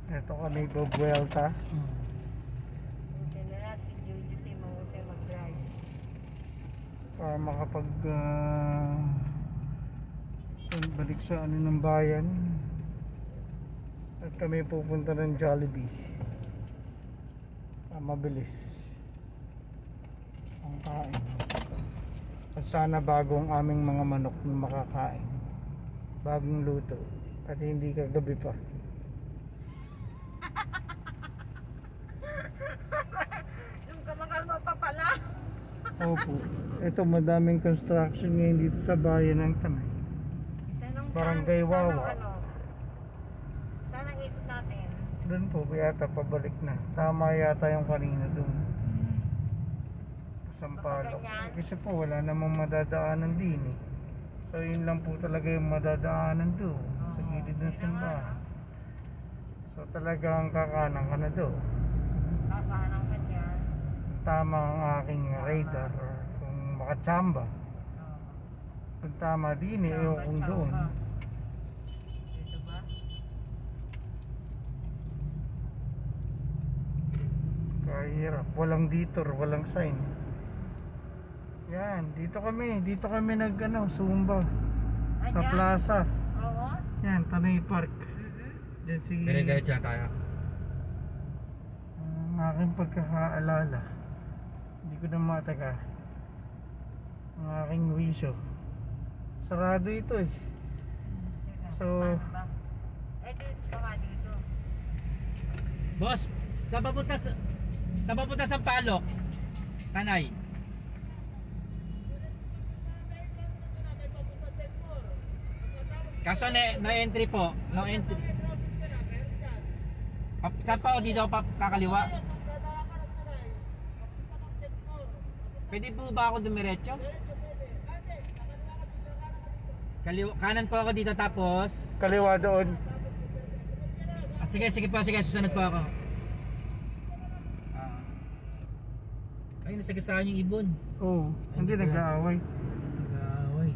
Ito kami bubuelta. Buti na lang si Judy si Mose mag-drive. Para makapag balik sa ano ng bayan. At kami pupunta ng Jollibee. Mabilis ang kain. At sana bagong aming mga manok na makakain. Bagong luto. At hindi kagabi pa. Nung kamakalma pa pala. Opo. Ito madaming construction ngayon dito sa bayan ng Tanay. Tanong Barangay Wawa. Saan ang ikot natin? Doon po yata pabalik na. Tama yata yung kanina doon. Sampaloc. Kasi po wala namang madadaanan din eh. So yun lang po talaga yung madadaanan doon. Sa gilid ng simbahan. So talagang kakanan ka na doon. Kakahanang ka dyan. Tama ang aking radar. Kung makachamba. Kung tama din eh, kung doon. Dito ba? Kahirap. Walang detour, walang sign. Yan, dito kami zumba. Sa Ayan? plaza. Oo. Yan, Tanay Park. Yan si Dire-diretso na tayo. ang aking pagkakaalala, hindi ko na mataka ang aking wisyo, sarado ito eh. So Boss, saan papunta sa Palok? Tanay. Kaso no entry po, no entry. Saan pa o dito pa kakaliwa? Pwede po ba ako dumiretso? Kanan po ako dito tapos kaliwa doon. Sige po, susunod po ako. Ay, nasagasaan yung ibon. Oo, hindi nag-aaway. Nag-aaway.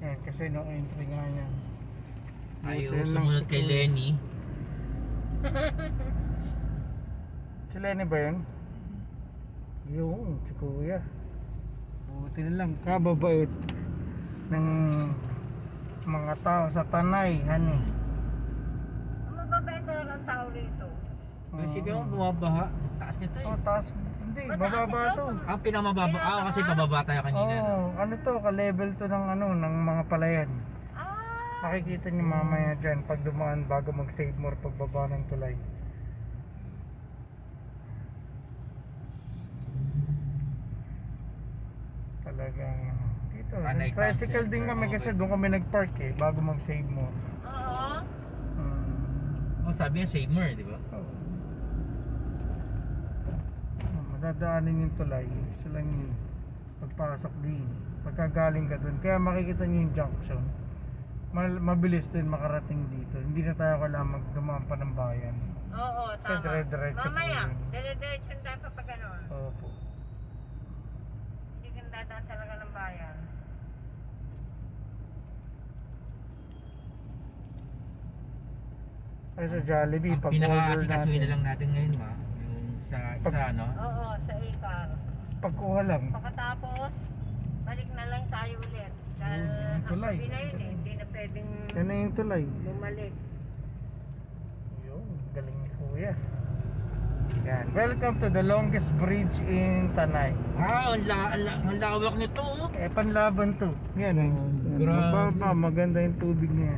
Yan, kasi no entry nga yan. Ayaw, sumunod kay Lenny. Si Lenny ba yun? Yung, si Kuya. Buti na lang, kababait ng mga tao sa Tanay, hani. Mababait talaga ang tao rito. Sige mo, bumabaha. Taas nito eh. Oh, taas. Hindi, bababa to. Ang pinamababa. Kasi pababa tayo kanina. Oh, ano to, ka-level to ng ano, ng mga palayan. Makikita niyo mamaya dyan pag dumaan bago mag-save more pagbaba ng tulay. Talagang dito. Tanay Tricycle Council. din kami kasi doon kami nag-park eh bago mag-save more. Oo. Oh, sabi niya save more, di ba? Madadaanin yung tulay, isa lang yun pagpasok din, pagkagaling ka dun, kaya makikita nyo yung junction, mabilis din makarating dito, hindi na tayo kailangan magdumaan pa ng bayan. Oo, Kasi tama. dire-diretso po Mamaya, yun. dire-diretso tayo pa gano'n. Opo. Hindi ka dadaan talaga ng bayan. Ay sa Jollibee, Ang pag order pinaka-asikasuhin na natin, lang natin ngayon, ma. Yung sa isa, no? Oo, sa Icar. pagkuha lang, Pagkatapos, balik na lang tayo ulit. Dahil yung tulay. ang gabi na yun eh, hindi na pwedeng yan na yung tulay. bumalik. Yun, galing ni Kuya. Yan, welcome to the longest bridge in Tanay. Ang lawak nito, oh. Panlaban to. Yan eh. grabe. Mababa, maganda yung tubig niya.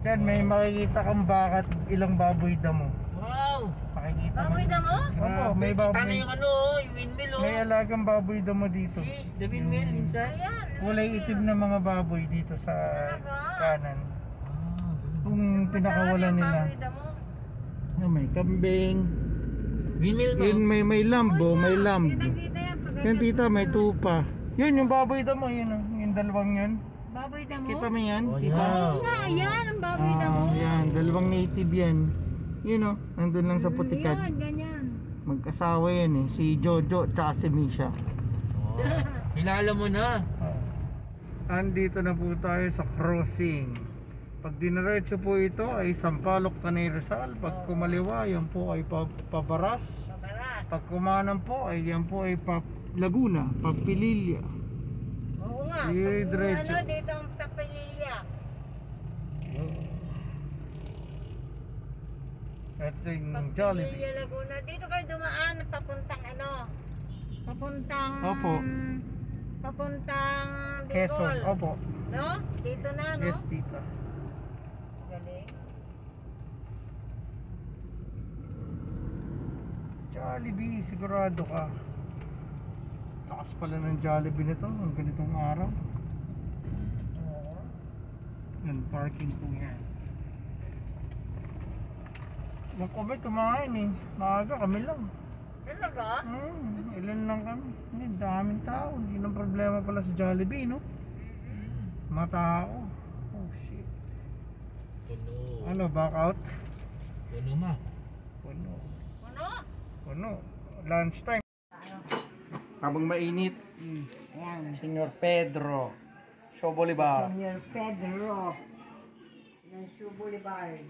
Diyan may makikita kang bakat ilang baboy damo. Wow! Makikita Baboy na mo? Opo, may Kita na baboy. yung ano, yung windmill, oh. May alagang baboy damo dito. See, the windmill inside. Ayan. Kulay itim na mga baboy dito sa kanan. Kung pinakawalan nila. Baboy na mo? Na may kambing. Windmill, no? Yun may lambo, may lamb. Kita yan. Pag Yan tita, may tupa. Yun yung baboy damo, yun oh. Yung dalawang yun. baboy na mo? Kita mo yan? Oh, Tita? yeah. Oo nga, yan ang baboy na mo. Yan, dalawang native yan. Yun oh, nandun lang sa putikat. Yan, ganyan. Magkasawa yan eh, si Jojo at si Misha. Oh. Kilala mo na. Andito na po tayo sa crossing. Pag diniretso po ito ay Sampaloc, Tanay, Rizal. Pag kumaliwa, yan po ay Pabaras. Pabaras. Pag kumanan po ay yan po ay Laguna, Papililla. Oo nga. Diretso. Ano, dito ang Papililla. Ito yung Jollibee. Papililla, Laguna. Dito kayo dumaan, papuntang ano? Papuntang... Opo. Papuntang Quezon, Bicol. opo. No? Dito na, no? Yes, tita. Galing. Jollibee, sigurado ka. Lakas pala ng Jollibee nito, ang ganitong araw. Yan, parking po yan. Nung kami kumain eh, maaga kami lang. Talaga? Ilan lang kami. Daming tao, hindi nang problema pala sa Jollibee, no? Mga tao. Oh shit. Puno. Ano, back out? Puno, ma. Puno. Ano? Puno. Lunchtime. Habang mainit, Ayan. Senyor Pedro Show Boulevard. Senyor Pedro. Ng Shoe Boulevard.